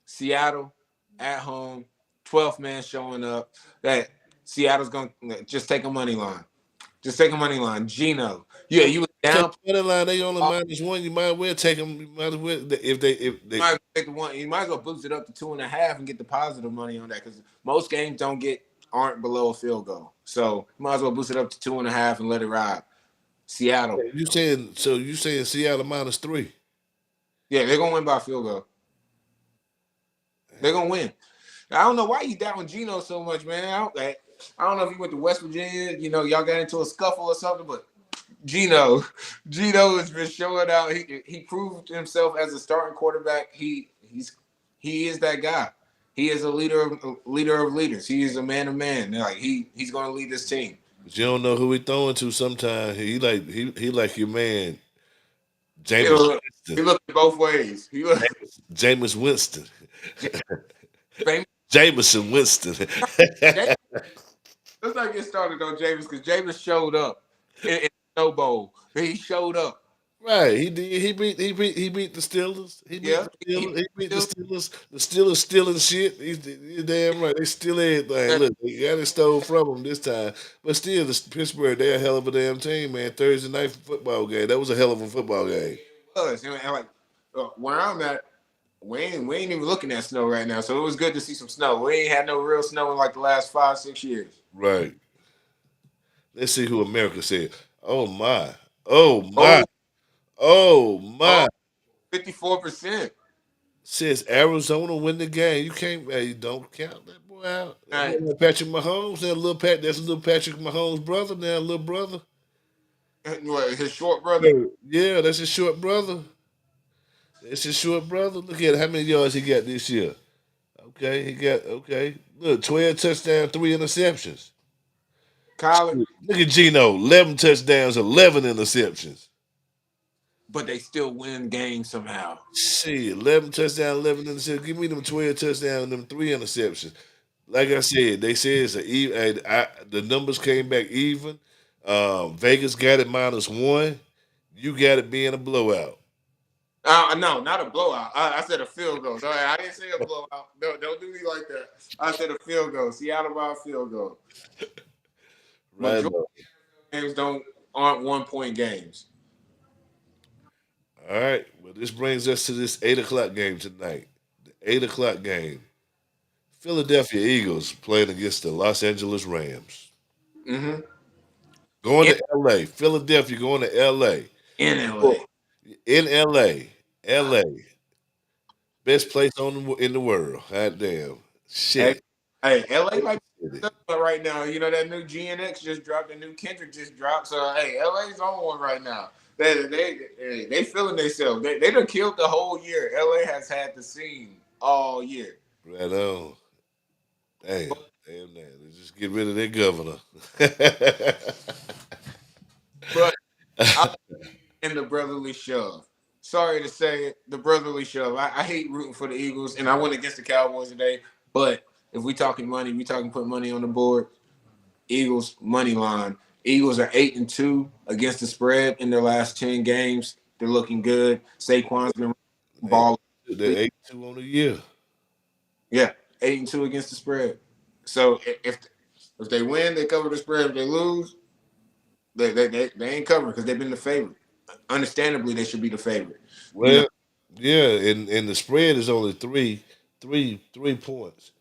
Seattle at home, 12th man showing up. That Seattle's gonna just take a money line. Just take a money line. Gino. Yeah, you was Take down. the money line. They only -1. You might as well take them. You might as well if they. You might take the one. You might as well boost it up to 2.5 and get the positive money on that because most games aren't below a field goal. So you might as well boost it up to 2.5 and let it ride. Seattle. You saying so? You saying Seattle -3? Yeah, they're gonna win by a field goal. They're gonna win. I don't know why you down Gino so much, man. I don't know if you went to West Virginia. Y'all got into a scuffle or something, but Gino, Gino has been showing out. He proved himself as a starting quarterback. He is that guy. He is a leader of leaders. He is a man of man. Like he's going to lead this team. But you don't know who he throwing to. Sometimes he like your man, He Jameis look, he Winston. looked both ways. He looked Jameis Winston. famous. Jameson Winston. Let's not get started on James because James showed up in the Snow Bowl. He showed up. Right, he did. He beat the Steelers. He beat Yeah, the Steelers. He beat the Steelers. The Steelers stealing shit. He's damn right. They steal everything. Look, they got it stole from them this time. But still, the Pittsburgh, they're a hell of a damn team, man. Thursday night football game. That was a hell of a football game. was. And like where I'm at, we ain't even looking at snow right now. So it was good to see some snow. We ain't had no real snow in like the last 5-6 years. Right. Let's see who America said. Oh my. Oh my. Oh, Oh oh, my. 54%. Says Arizona win the game. You can't. Hey, don't count that boy out. All That right. boy like Patrick Mahomes. That's little Patrick Mahomes' brother. Now, little brother. What, his short brother. Yeah, that's his short brother. That's his short brother. Look at how many yards he got this year. Okay, he got okay. Look, 12 touchdowns, 3 interceptions. Kyler, Look at Gino, 11 touchdowns, 11 interceptions. but they still win games somehow. Shit, 11 touchdowns, 11 interceptions. Give me them 12 touchdowns and them 3 interceptions. Like I said, they said it's a even. The numbers came back even. Vegas got it -1. You got it being a blowout. No, not a blowout. I said a field goal. No, I didn't say a blowout. No, don't do me like that. I said a field goal. Seattle by a field goal. Right. Majority of games aren't 1 point games. All right. Well, this brings us to this 8 o'clock game tonight. The 8 o'clock game. Philadelphia Eagles playing against the Los Angeles Rams. Mm-hmm. Going In, to LA. Philadelphia going to LA. in LA. In LA. LA. Best place in the world. God damn. Hey, Shit. hey, LA like right now. You know that new GNX just dropped, the new Kendrick just dropped. So hey, LA's on one right now. They feeling themselves. They done killed the whole year. LA has had the scene all year. Right on. Damn. Damn man. Let's just get rid of their governor. But I in the brotherly shove. Sorry to say it, the brotherly shove. I hate rooting for the Eagles, and I went against the Cowboys today. But if we talking money, we talking put money on the board. Eagles money line. Eagles are 8-2 against the spread in their last 10 games. They're looking good. Saquon's been balling. They're 8-2 on the year. Yeah, 8-2 against the spread. So if they win, they cover the spread. If they lose, they ain't covering because they've been the favorite. Understandably, they should be the favorite. You know, Well, yeah, and the spread is only three points.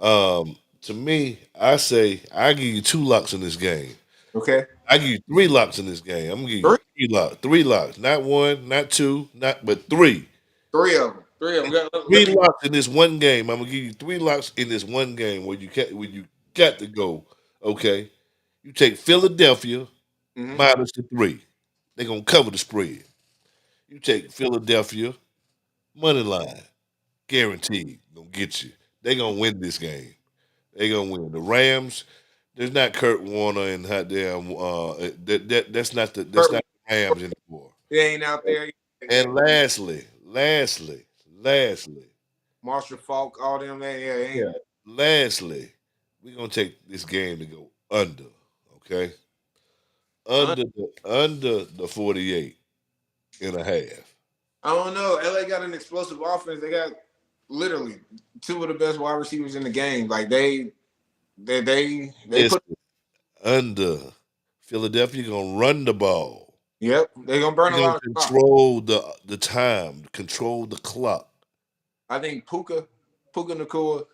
To me, I say I give you 2 locks in this game. okay? I give you 3 locks in this game. I'm gonna give you Three, 3 locks. 3 locks. Not one, not two, not but three. three of them. Three of them. Three locks in this one game. I'm gonna give you 3 locks in this one game where you got to go. Okay. You take Philadelphia Mhm. minus the 3. They're gonna cover the spread. You take Philadelphia money line. Guaranteed. Gonna get you. They gonna win this game. They gonna win. The Rams, there's not Kurt Warner and hot damn that's Kurt, not the Rams anymore. they ain't out there. And lastly, Marshall Falk, all them. They yeah, ain't. lastly, we're gonna take this game to go under. Okay? I Under the 48 and a half. don't know. LA got an explosive offense. They got literally two of the best wide receivers in the game. Like they Listen, put. under Philadelphia gonna run the ball. Yep, they gonna burn You're a gonna lot of clock. control the time, control the clock. I think Puka Nakua,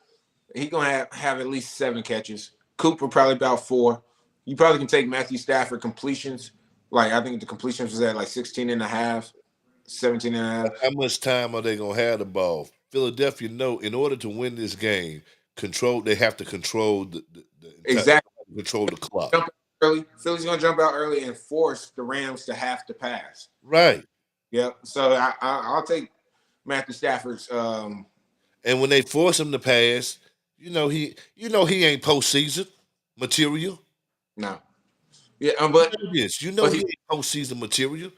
he gonna have at least 7 catches. Cooper probably about 4. You probably can take Matthew Stafford completions. Like I think the completions was at like 16 and a half, 17 and a half. How much time are they gonna have the ball? Philadelphia know in order to win this game, they have to control the entire Exactly. control the clock. Jump out early. Philly's gonna jump out early and force the Rams to have to pass. Right. Yep. So I'll take Matthew Stafford's. And when they force him to pass, he ain't postseason material. No. Yeah. You know this. You know But he he ain't postseason material.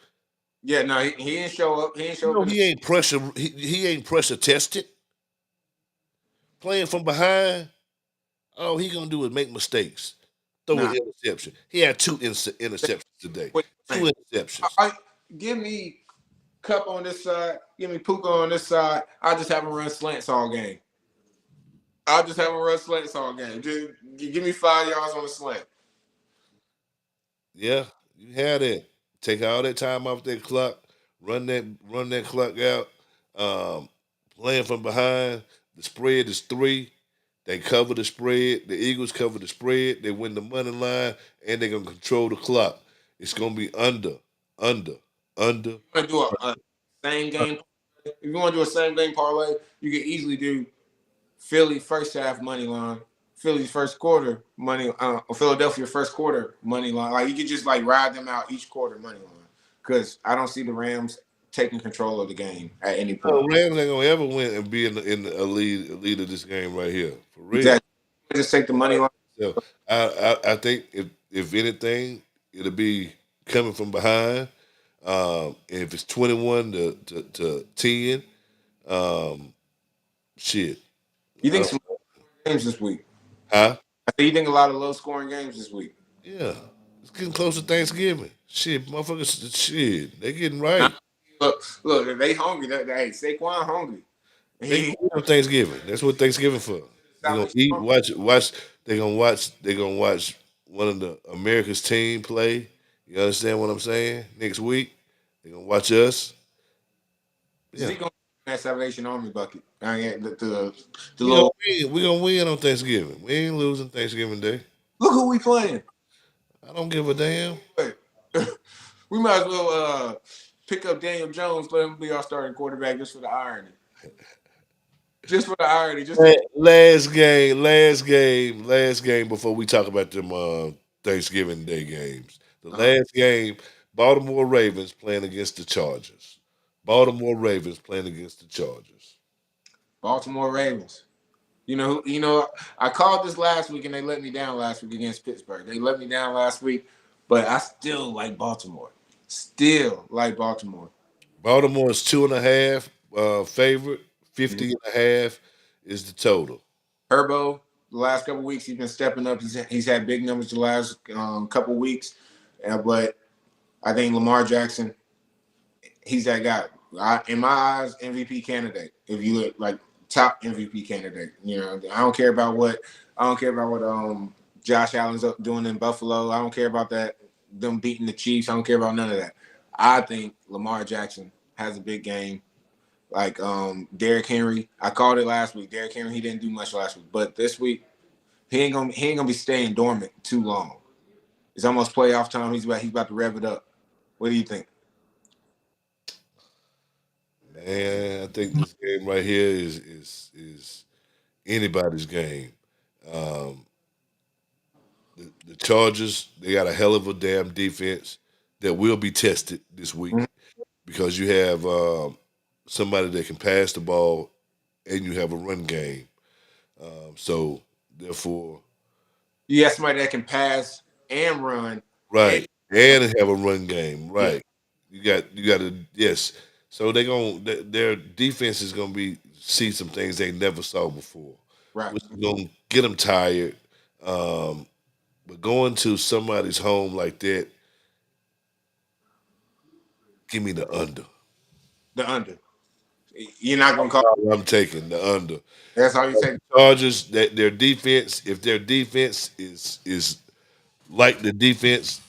yeah no he didn't show up. He didn't You show up know in the he ain't pressure. He ain't pressure tested. Playing from behind. All he gonna do is make mistakes. Throw an nah. interception. He had two interceptions today. Wait, Two man. interceptions. Give me Cup on this side. Give me Puka on this side. I just have him run slants all game. I'll just have him run slants all game. Just give me 5 yards on the slant. Yeah, you had it. Take all that time off that clock. Run that clock out. Um, Playing from behind. The spread is 3. They cover the spread. The Eagles cover the spread. They win the money line, and they're gonna control the clock. It's gonna be under, under. Want to do a same game? If you want to do a same game parlay, you can easily do Philly first half money line, Philly's first quarter money, or Philadelphia first quarter money line. Like you could just like ride them out each quarter money line. Because I don't see the Rams taking control of the game at any No, point. Rams ain't gonna ever win and be in a lead of this game right here for real. Exactly. Just take the money line. So I think if anything, it'll be coming from behind. If it's 21 to 10, um, shit. You I think don't, some games this week? huh? I think you think a lot of low scoring games this week. Yeah. It's getting close to Thanksgiving. Shit, motherfuckers, shit, they getting Nah, right. look, they hungry. Hey, Saquon hungry. They He gonna eat on Thanksgiving. That's what Thanksgiving for. They gonna Salvation eat, Army. watch. They gonna watch. one of the America's team play. You understand what I'm saying? Next week, they're gonna watch us. Yeah, Zeke gonna that Salvation Army bucket. I mean, the we gonna little win. We gonna win on Thanksgiving. We ain't losing Thanksgiving Day. look who we playing. I don't give a damn. Wait. We might as well pick up Daniel Jones, let him be our starting quarterback just for the irony. Just for the irony. Just to Last game before we talk about them Thanksgiving Day games. The uh, last game, Baltimore Ravens playing against the Chargers. Baltimore Ravens playing against the Chargers. Baltimore Ravens. You know, I called this last week and they let me down last week against Pittsburgh. They let me down last week, but I still like Baltimore. Still like Baltimore. Baltimore is 2.5 favorite. Mhm. 50 and a half is the total. Herbo, the last couple weeks he's been stepping up. He's had big numbers the last couple weeks, but I think Lamar Jackson, he's that guy. In my eyes, MVP candidate. If you look like top MVP candidate, I don't care about what Josh Allen's up doing in Buffalo. I don't care about that them beating the Chiefs. I don't care about none of that. I think Lamar Jackson has a big game. Like Derrick Henry, I called it last week. Derrick Henry, he didn't do much last week, but this week he ain't gonna be staying dormant too long. It's almost playoff time. He's about to rev it up. What do you think? Man, I think this game right here is anybody's game. Um, the Chargers, they got a hell of a damn defense that will be tested this week Mhm. because you have somebody that can pass the ball and you have a run game. So therefore, You have somebody that can pass and run, and right, and have a run game. yeah, Right, you got to yes. So their defense is gonna be see some things they never saw before, right. which is gonna get them tired. Um, but going to somebody's home like that, give me the under. The under. You're not gonna call. I'm taking the under. That's all you take. Chargers that their defense, if their defense is like the defense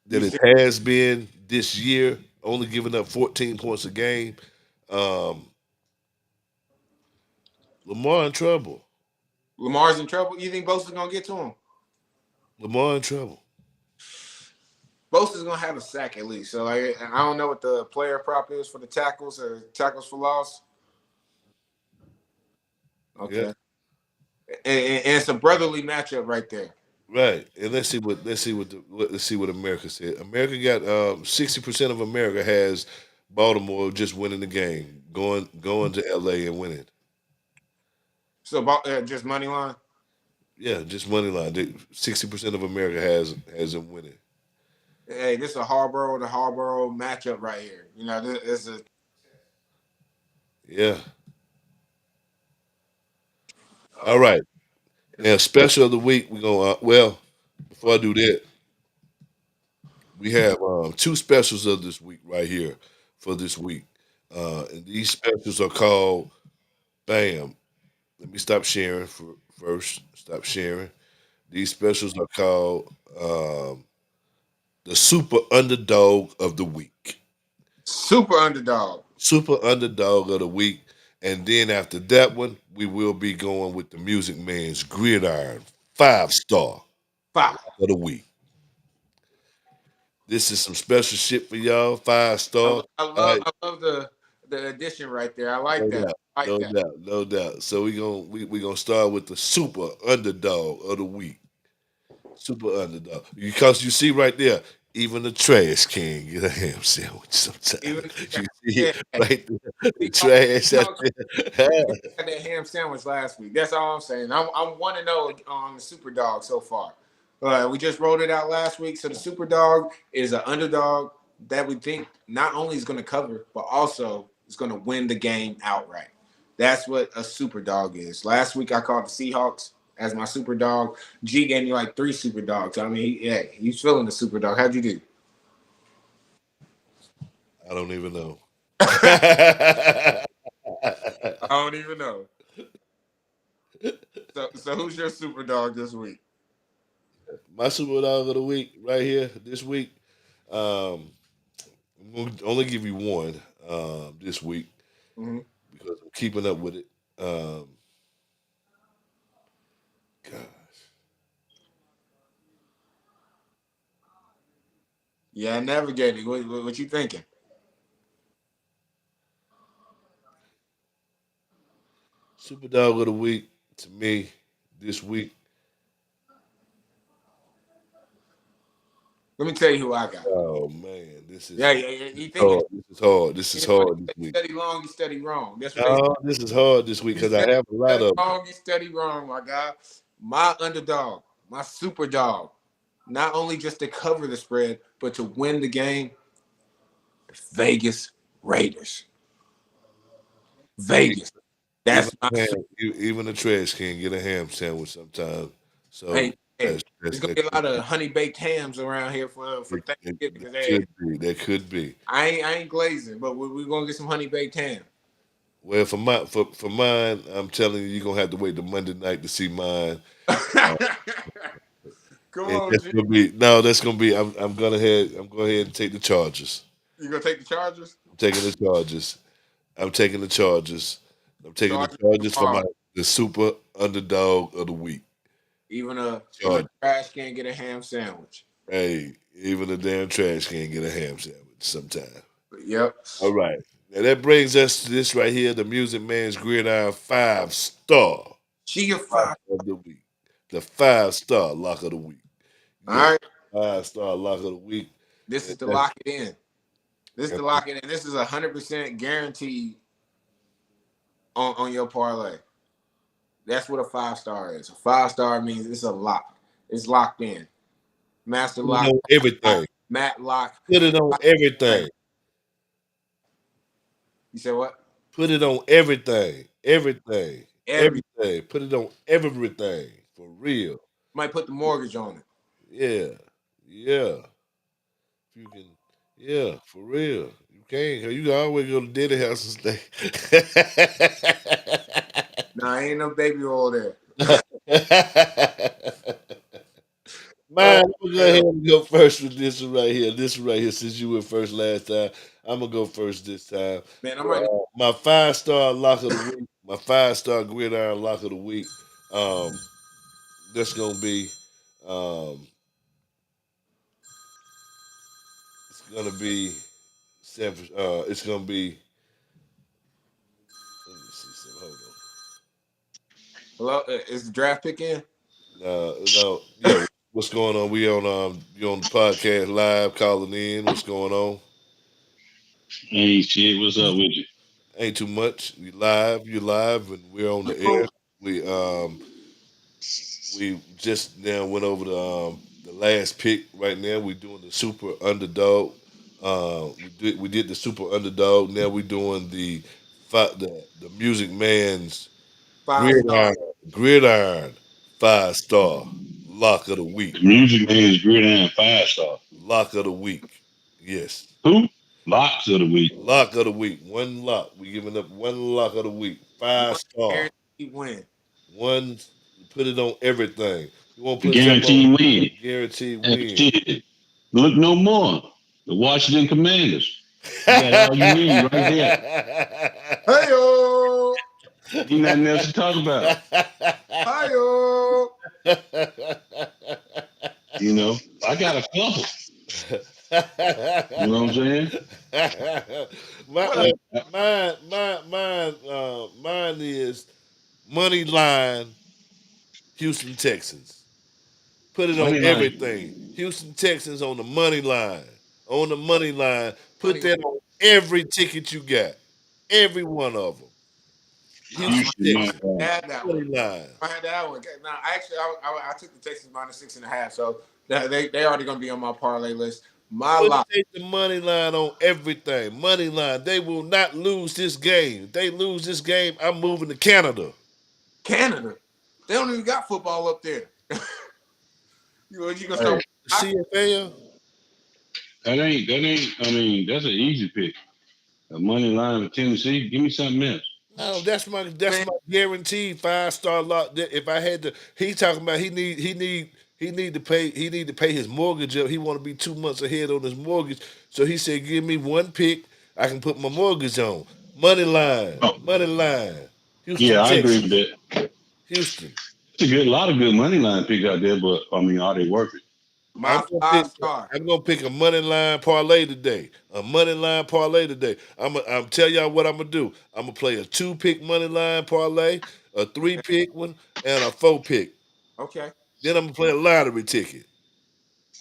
You that it see, has been this year, only giving up 14 points a game, um, Lamar in trouble. Lamar's in trouble. You think Bosa's gonna get to him? Lamar in trouble. Bosa's gonna have a sack at least. So like, I don't know what the player prop is for the tackles or tackles for loss. Yeah, Okay, and it's a brotherly matchup right there. right. And let's see what America said. America got 60% of America has Baltimore just winning the game, going to LA and winning. So just money line. Yeah, just money line. 60% of America has them winning. Hey, this is a Harborough to Harborough matchup right here. You know, this is Yeah. All right. Now, special of the week, we're going to, well, before I do that, we have two specials of this week right here for this week. And these specials are called, bam, let me stop sharing first. Stop sharing. These specials are called the Super Underdog of the Week. super underdog. Super Underdog of the Week. And then after that one, we will be going with the Music Man's Gridiron 5 star Five. of the week. This is some special shit for y'all. 5 star. All right, I love the addition right there. I like no that. doubt, I like no that. doubt, no doubt. So we gonna start with the super underdog of the week. Super underdog. Because you see right there, even the trash can get a ham sandwich sometimes. Even You see yeah, it right there, the we trash out talked there. had that ham sandwich last week. That's all I'm saying. I'm 1-0 on the super dog so far. We just rolled it out last week. So the super dog is an underdog that we think not only is going to cover, but also is going to win the game outright. That's what a super dog is. Last week I called the Seahawks as my super dog. G gave me like 3 super dogs. I mean, yeah, he's feeling the super dog. How'd you do? I don't even know. I don't even know. So who's your super dog this week? My super dog of the week right here this week. Um, I'm gonna only give you one this week Hmm. because I'm keeping up with it. Um, gosh, Yeah, navigating. What you thinking? super dog of the week to me this week. Let me tell you who I got. Oh man, Yeah, yeah, yeah. You thinking? hard. This is hard. This You is know what hard they this week. say, study long, you study wrong. That's what they say. Oh, this is hard this week You because I have a lot study of them. wrong, you study wrong, my guy. My underdog, my super dog. Not only just to cover the spread, but to win the game. The Vegas Raiders. E- Vegas. Even That's my super. even the trash can get a ham sandwich sometimes. Hey, So hey. There's gonna that be a could lot of honey baked hams around here for Thanksgiving that because hey, could be that could be. I ain't glazing, but we're gonna get some honey baked ham. Well, for mine, I'm telling you, you're gonna have to wait till Monday night to see mine. Uh, Come and on, that's G. gonna be no, that's gonna be. I'm going ahead and take the Chargers. You gonna take the Chargers? I'm taking the Chargers. I'm taking the Chargers. I'm taking the Chargers Chargers for tomorrow. the super underdog of the week. Even a Chargers. trash can get a ham sandwich. Hey, even the damn trash can get a ham sandwich sometime. Yep. All right. Now that brings us to this right here, the Music Man's Gridiron 5-star She a lock five. of the week. The 5-star lock of the week. All Yes, right. 5-star lock of the week. This And is to that's lock it in. This is and to lock it in. This is 100% guaranteed on your parlay. That's what a 5 star is. A 5 star means it's a lock. It's locked in. Master put it lock, on everything. Matt lock. Put it on Hey, everything. you said what? Put it on everything. Everything. Every Everything. Put it on everything. For real. might put the mortgage on it. Yeah. Yeah. If you can, yeah, for real. You can, cause you can always go to Daddy house and Nah, ain't no baby oil there. stay. Oh Man, I'm gonna go hell, ahead and go first with this one right here. This one right here, since you went first last time, I'm gonna go first this time. man, I might need My 5-star lock of the week, my 5-star gridiron lock of the week. Um, that's gonna be, um, it's gonna be it's gonna be. Let me see some. Hold hello. Is the draft pick in? on. No, yeah. What's going on? We on you on the podcast live calling in. What's going on? Hey, shit, what's up with you? Ain't too much. You live, and we're on the air. We we just now went over the last pick. Right now, we're doing the super underdog. We did the super underdog. Now we're doing the Music Man's 5 star. gridiron gridiron 5-star lock of the week. The music man is Gridiron 5 star. Lock of the week. Yes. Who? Locks of the week. Lock of the week. One lock. We giving up one lock of the week. One 5-star. guaranteed win. One, put it on everything. You want to The put something on guaranteed win. guaranteed And win. shit. Look no more. The Washington Commanders. You got all you need right there. Hey yo, Ain't nothing else to talk about. hi yo. You know, I got a couple. You know what I'm saying? my, What? uh, mine is money line Houston Texans. Put it on Money line. everything. Houston Texans on the money line. On the money line. Put Money line. that on every ticket you got. Every one of them. I Houston might, Houston I money Texans. might line. add that one. Money line. I had that one. Now, actually, I took the Texans -6.5, so they already gonna be on my parlay list. My Put lock, take the money line on everything. Money line. They will not lose this game. If they lose this game, I'm moving to Canada. Canada. They don't even got football up there. You gonna Hey, start The hockey? CFL? I mean, that's an easy pick. A money line with Tennessee. Give me something else. No, that's Man, my guaranteed 5-star lock. If I had to, he talking about he need He need to pay. He need to pay his mortgage up. He want to be 2 months ahead on his mortgage. So he said, "Give me one pick. I can put my mortgage on. Money line, Oh, money line. Houston, yeah, I agree with Texas. that. Houston. It's a lot of good money line picks out there, but I mean, are they worth it? I'm My gonna pick. 5 star. I'm gonna pick a money line parlay today. A money line parlay today. I'm tell y'all what I'm gonna do. I'm gonna play a 2-pick money line parlay, a 3-pick one, and a 4-pick. Okay. Then I'm gonna play a lottery ticket.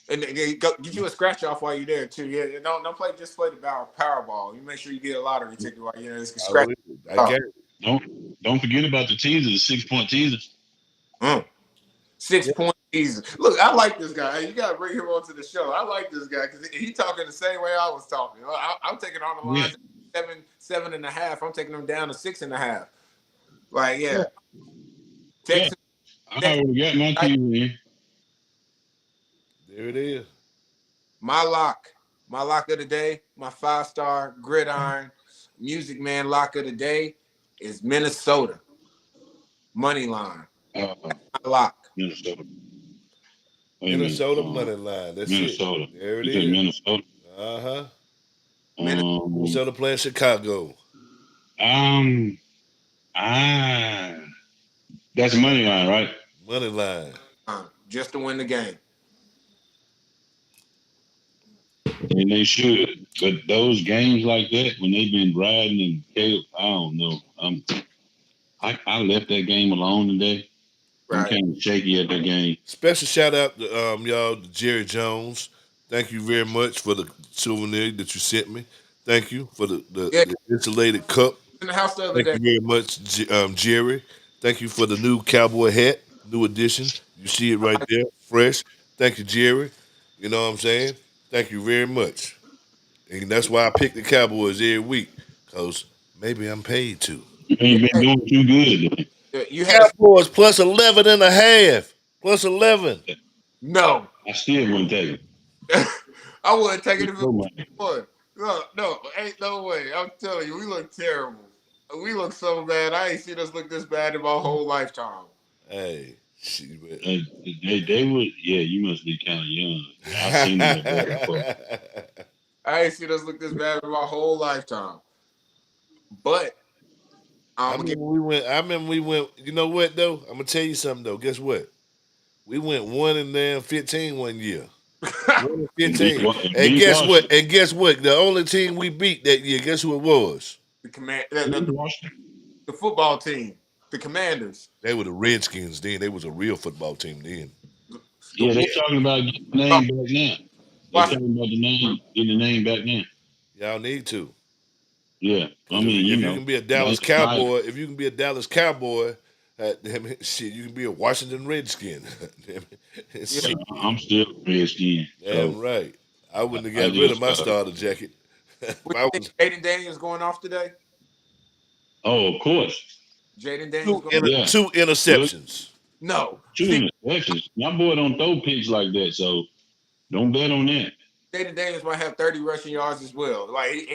And get you a scratch off while you're there too. Yeah, don't play just play the Powerball. You make sure you get a lottery ticket while you're there. It's a I scratch will. I off. got it. Don't forget about the teasers, the 6 point teasers. Mm. Six Yeah. point easy. Look, I like this guy. Hey, you got to bring him onto the show. I like this guy because he talking the same way I was talking. I'm taking on the Yeah, lines 7.5. I'm taking them down to 6.5. Like, yeah, yeah, yeah. Texas, I Texas. already got my teaser in. There it is. My lock of the day, my 5 star gridiron music man lock of the day is Minnesota money line. Uh, My lock. Minnesota. Wait a minute. Minnesota money line. That's it. Minnesota. There it You said is. Minnesota. Uh-huh. Minnesota. Um, Minnesota playing Chicago. um, ah, that's money line, right? Money line. Just to win the game. And they should. But those games like that, when they've been riding and chaos, I don't know. I left that game alone today. I'm Right. kind of shaky at that game. Special shout out to y'all to Jerry Jones. Thank you very much for the souvenir that you sent me. Thank you for Yeah, the insulated cup. in the house the other Thank day. you very much, Jerry. Thank you for the new cowboy hat, new edition. You see it right there, fresh. Thank you, Jerry. You know what I'm saying? Thank you very much. And that's why I pick the Cowboys every week, because maybe I'm paid to. You Yeah, ain't been doing too good. you had a Cowboys plus 11 and a half. Plus 11. no. I still wouldn't take it. I wouldn't take it if it So was much. one. No, ain't no way. I'm telling you, we look terrible. We look so bad. I ain't seen us look this bad in my whole lifetime. Hey, she, They would, yeah, you must be kind of young. I seen them at that before. I ain't seen us look this bad in my whole lifetime. But I I'm gonna get remember we went. I remember we went. You know what though? I'm gonna tell you something though. Guess what? We went 1-15 one year. 1-15. And And beat guess what? Washington. And guess what? The only team we beat that year. Guess who it was? the command Beat Washington. the football team, the Commanders. They were the Redskins then. They was a real football team then. The Yeah, they talking about getting the name back now. They Washington. talking about the name, getting the name back now. Y'all need to. Yeah, I Because mean, if you can be a Dallas that's exciting. Cowboy, if you can be a Dallas Cowboy, damn it, shit, you can be a Washington Redskin. Damn it. Yeah. Yeah, Shit, I'm still a Redskin, damn so right. I wouldn't I have got rid of just my starter jacket. If What I you was think Jaden Daniels going off today? oh, of course, Jaden Daniels going yeah. two Well, interceptions. no. See, 2 interceptions. My boy don't throw picks like that, so don't bet on that. Jaden Daniels might have 30 rushing yards as well. Like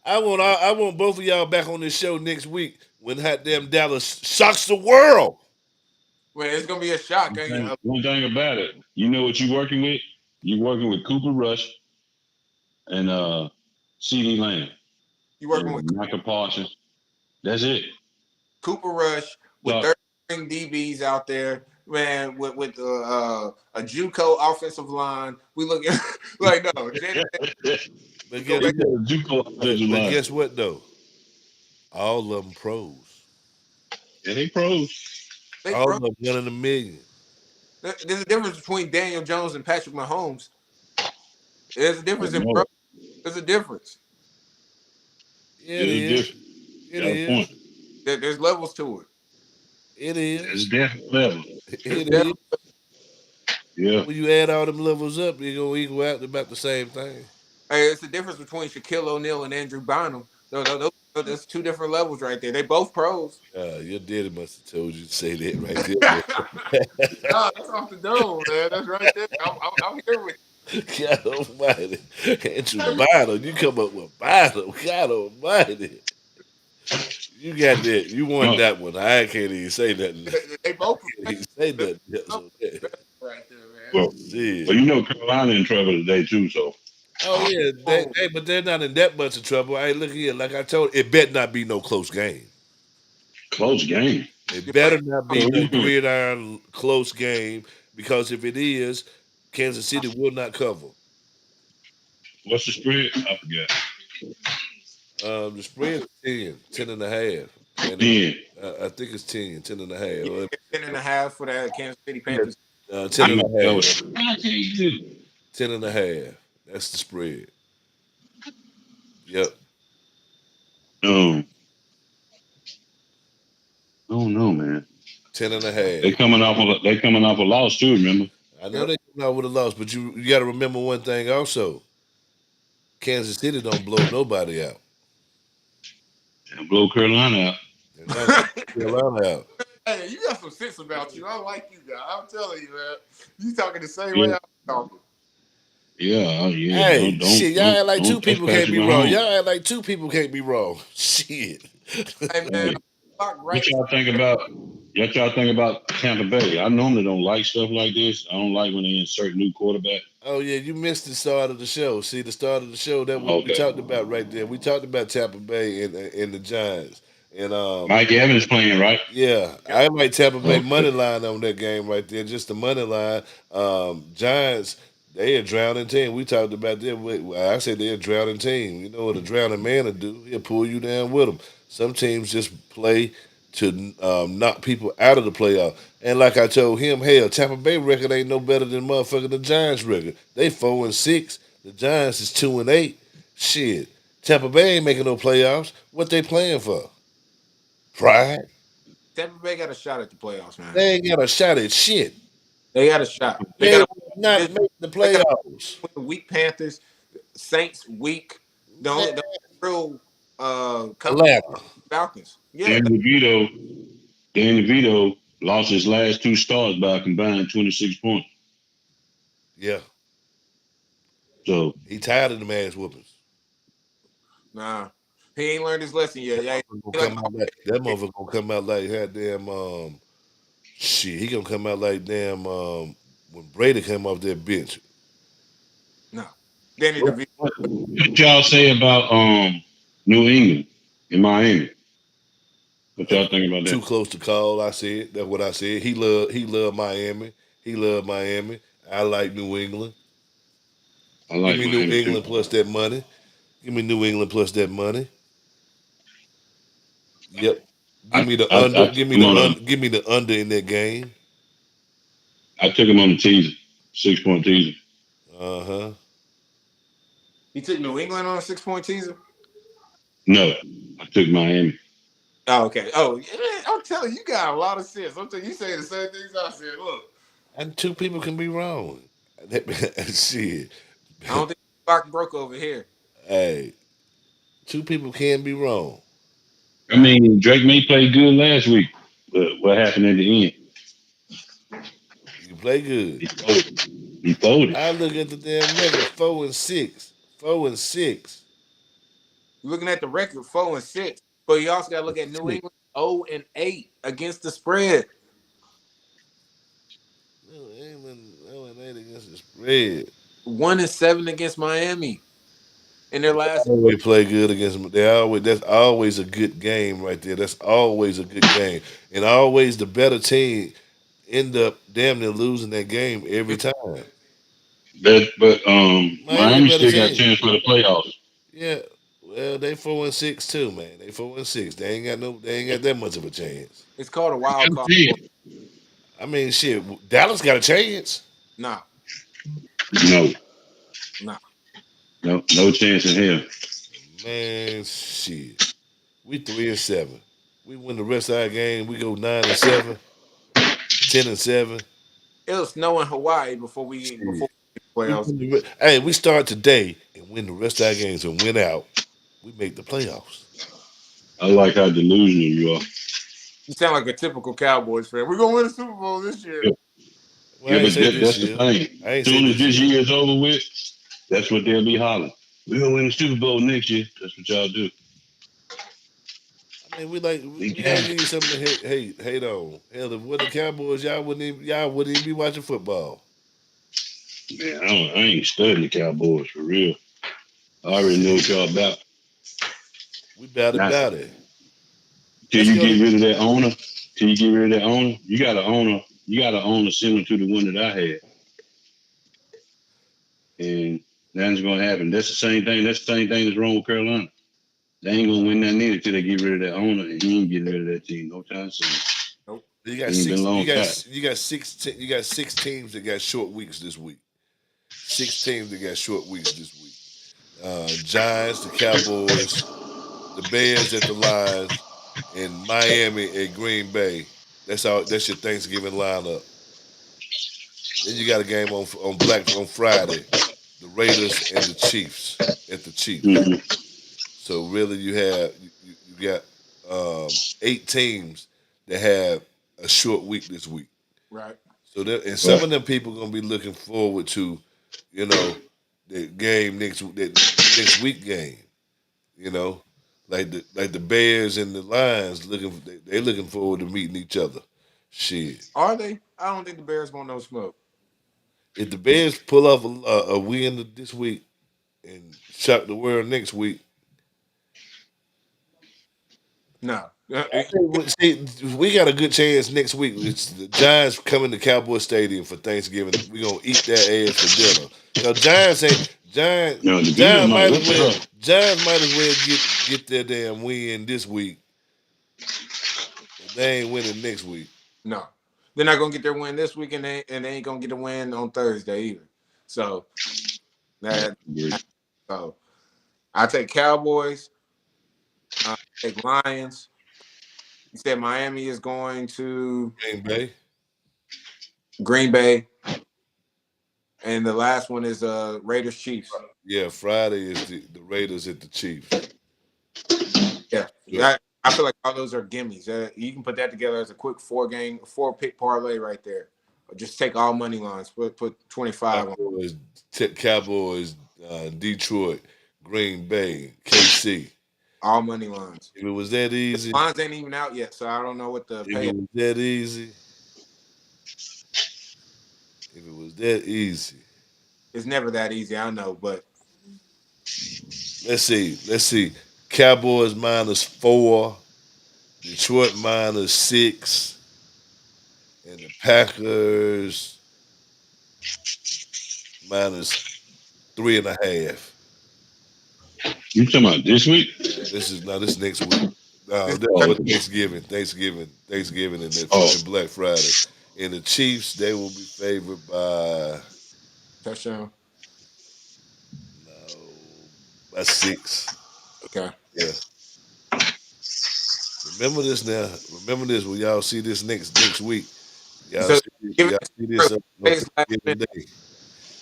I want both of y'all back on this show next week when hot damn Dallas shocks the world. well, it's gonna be a shock. One thing about it, you know what you're working with? You're working with Cooper Rush and CD Lamb You working with and Michael Parsons. That's it. Cooper Rush with So, 30 string DBs out there, man, with a JUCO offensive line. We look like no, Jaden But go guess back. what? JUCO offensive But line. guess what though? All of them pros. Yeah, they pros. They All pro. of them 1 in a million. There's a difference between Daniel Jones and Patrick Mahomes. There's a I difference in pro. know. There's a difference. It There's a is. difference. It Got a is. point. There's levels to it. It There's is. definitely level. There's It is. definitely, Yeah. When you add all them levels up, you're gonna equal out to about the same thing. hey, it's the difference between Shaquille O'Neal and Andrew Bynum. There's two different levels right there. They both pros. Your daddy must have told you to say that right there. No, that's off the dome, man. That's right there. I'm here with God Almighty, Andrew Bynum, you come up with Bynum. God Almighty, you got that. You won No, that one. I can't even say nothing. you. They both Can't even say professional. nothing else on that. Right there, Well, Shit. Carolina in trouble today too. So Oh yeah, Oh, but they're not in that much of trouble. Hey, look here, like I told, it better not be no close game. close game. It you're playing. better not be no gridiron close game because if it is, Kansas City will not cover. What's the spread? I forgot. The spread is 10, 10 and a half. And Yeah, I think it's 10, 10 and a Yeah, half. 10.5 for that Kansas City Yeah, Panthers. 10 I and know a that half. was. I tell you, 10 and a half. That's the spread. Yep. um, I don't know, man. 10 and a They half. coming off a loss too. Remember? I know Yep. they come out with a loss, but you got to remember one thing also. Kansas City don't blow nobody out. And blow Carolina out. They're not going to Carolina out. Hey, you got some sense about you. I like you, guy. I'm telling you, man. You talking the same way Yeah, I'm talking. yeah. Hey, shit, y'all act like two Don't touch people can't Patrick be wrong. Mahomes. Y'all act like two people can't be wrong. Shit. Hey, man, Hey, clock what right. y'all think about? What y'all think about Tampa Bay? I normally don't like stuff like this. I don't like when they insert new quarterback. Oh yeah, you missed the start of the show. See, the start of the show that what we Okay, talked about right there. We talked about Tampa Bay and the Giants. And Mike Evans playing right. yeah, Yep. I like Tampa Bay money Okay, line on that game right there. Just the money line. Giants, they a drowning team. We talked about them. I said they're a drowning team. You know what a drowning man will do? He'll pull you down with him. Some teams just play to knock people out of the playoff. And like I told him, hell, Tampa Bay record ain't no better than motherfucking the Giants record. They 4-6. The Giants is 2-8. Shit, Tampa Bay ain't making no playoffs. What they playing for? Pride. Tampa Bay got a shot at the playoffs, man. They ain't got a shot at shit. They got a shot. They They got a will not make the they got playoffs. a weak Panthers, Saints weak. The real company Atlanta. Falcons. Yeah, Dan DeVito, Dan DeVito lost his last two starts by a combined 26 points. Yeah. So He tired of them ass whoopings. nah. He ain't learned his lesson yet. Yeah, he like That motherfucker gonna come out like goddamn shit. He gonna come out like damn when Brady came off that bench. no. Danny what, DeVito. what y'all say about New England in Miami? What Uh, y'all think about Too that? close to call, I said. That's what I said. He loved Miami. He loved Miami. I like New England. I Give like me New Miami too. England plus that money. Give me New England plus that money. Yep. Give me the I under. took him on a Give me the under in that game. I took him on the teaser, 6 point teaser. Uh huh. He took New England on a 6-point teaser. No, I took Miami. Oh, okay. Oh, yeah, I'm telling you, you got a lot of sense. I'm telling you, saying the same things I said. Look, And two people can be wrong. Shit. I don't think Clark broke over here. Hey, two people can be wrong. I mean, Drake May played good last week, but what happened at the end? You can play good. He folded. He folded. I look at the damn record 4-6. 4-6. Looking at the record, 4-6, but you also got to look at New England 0-8 against the spread. No, England 0-8 against the spread. 1-7 against Miami in their last. Always play good against them. They always that's always a good game right there. That's always a good game. And always the better team end up damn near losing that game every time. But Miami the Miami better still got a team. chance for the playoffs. Yeah. Well, they 4-6 too, man. They 4-6. They ain't got that much of a chance. It's called a They wild got a card. chance. I mean, shit. Dallas got a chance. Nah, No, nah. no chance in hell. Man, shit. We 3-7. We win the rest of our game. We go 9-7, 10-7. It'll snow in Hawaii before Shit. we get the playoffs. Hey, we start today and win the rest of our games and win out. We make the playoffs. I like how delusional you are. You sound like a typical Cowboys fan. We're gonna win the Super Bowl this year. Yeah, Well, I yeah, ain't but say this that's the year. thing. I ain't say Soon as this this year. year is over with, that's what they'll be hollering. We're gonna win the Super Bowl next year. That's what y'all do. I mean, we We gotta got give you something to hate on. Hell, if we're the Cowboys, y'all wouldn't even be watching football. Man, I ain't studying the Cowboys for real. I already know what y'all about. We about Now, it. till Let's you go get to rid of that owner, till you get rid of that owner, you got to owner similar to the one that I had, and nothing's gonna happen. That's the same thing. That's the same thing that's wrong with Carolina. They ain't gonna win nothing either till they get rid of that owner, and he ain't getting rid of that team no time soon. Nope. you got He ain't been six. long time. You got you got 6 teams that got short weeks this week. 6 teams that got short weeks this week. Giants, the Cowboys, the Bears at the Lions, and Miami at Green Bay. That's your Thanksgiving lineup. Then you got a game on Friday, the Raiders and the Chiefs at the Chiefs. Mm-hmm. So really, you got 8 teams that have a short week this week. Right. So and some Right. of them people gonna be looking forward to, you know, the game that next week game. You know, like the Bears and the Lions they looking forward to meeting each other. Shit, Are they? I don't think the Bears want no smoke. if the Bears pull off a win this week and shock the world next week, No. see, we got a good chance next week. It's the Giants coming to Cowboy Stadium for Thanksgiving. We gonna eat their ass for dinner. Cause Giants ain't Now the bill might look Giants might as well get their damn win this week. If they ain't winning next week. No. They're not gonna get their win this week, and they ain't gonna get a win on Thursday either. So that so I take Cowboys. Take Lions. You said Miami is going to Green Bay. Green Bay, and the last one is Raiders Chiefs. Yeah, Friday is the Raiders at the Chiefs. Yeah, Yep. I feel like all those are gimmies. You can put that together as a quick 4 pick parlay right there. Or just take all money lines. Put 25 on Cowboys, Detroit, Green Bay, KC. all money lines. If it was that easy, Lines ain't even out yet, so I don't know what the if it payout. was that easy, if it was that easy. It's never that easy. I know, but Let's see. Let's see. Cowboys -4, Detroit -6, and the Packers -3.5. You talking about this week? This is next week. this That's Oh, for okay. Thanksgiving, Oh, and Black Friday. And the Chiefs, they will be favored by touchdown. no, by 6. Okay. Yeah. Remember this now. Remember this when y'all see this next week. So give Y'all it see this on last Thanksgiving minute. Day.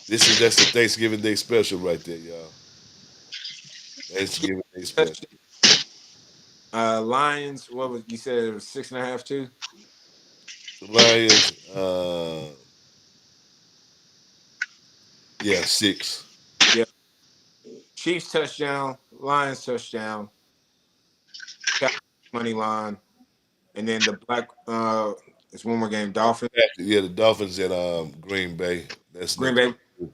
That's the Thanksgiving Day special right there, y'all. Thanksgiving Day special. Lions. What was you said? It was 6.5 too. The Lions, yeah, 6. Yeah. Chiefs touchdown. Lions touchdown. Cowboys money line, and then the black. It's one more game. Dolphins. Yeah, the Dolphins at Green Bay. That's Green next. Bay.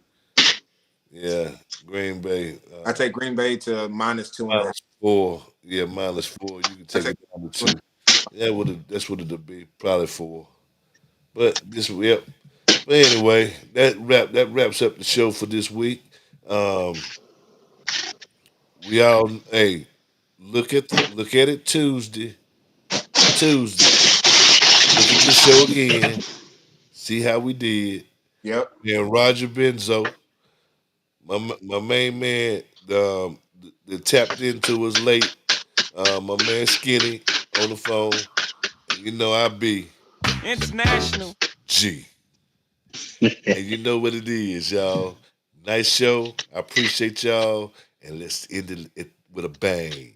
Yeah, Green Bay. I take Green Bay to -2.5. -4. Yeah, -4. You can I take take it down to 2. Yeah, that's what it'll be. Probably 4. But yep. But anyway, that wraps up the show for this week. Um, we all hey, look at it Tuesday. Tuesday. Look at the show again. See how we did. Yep. And Roger Benzo, my main man, that tapped into us late. My man Skinny on the phone. And you know I be International. G. And you know what it is, y'all. Nice show. I appreciate y'all. And let's end it with a bang.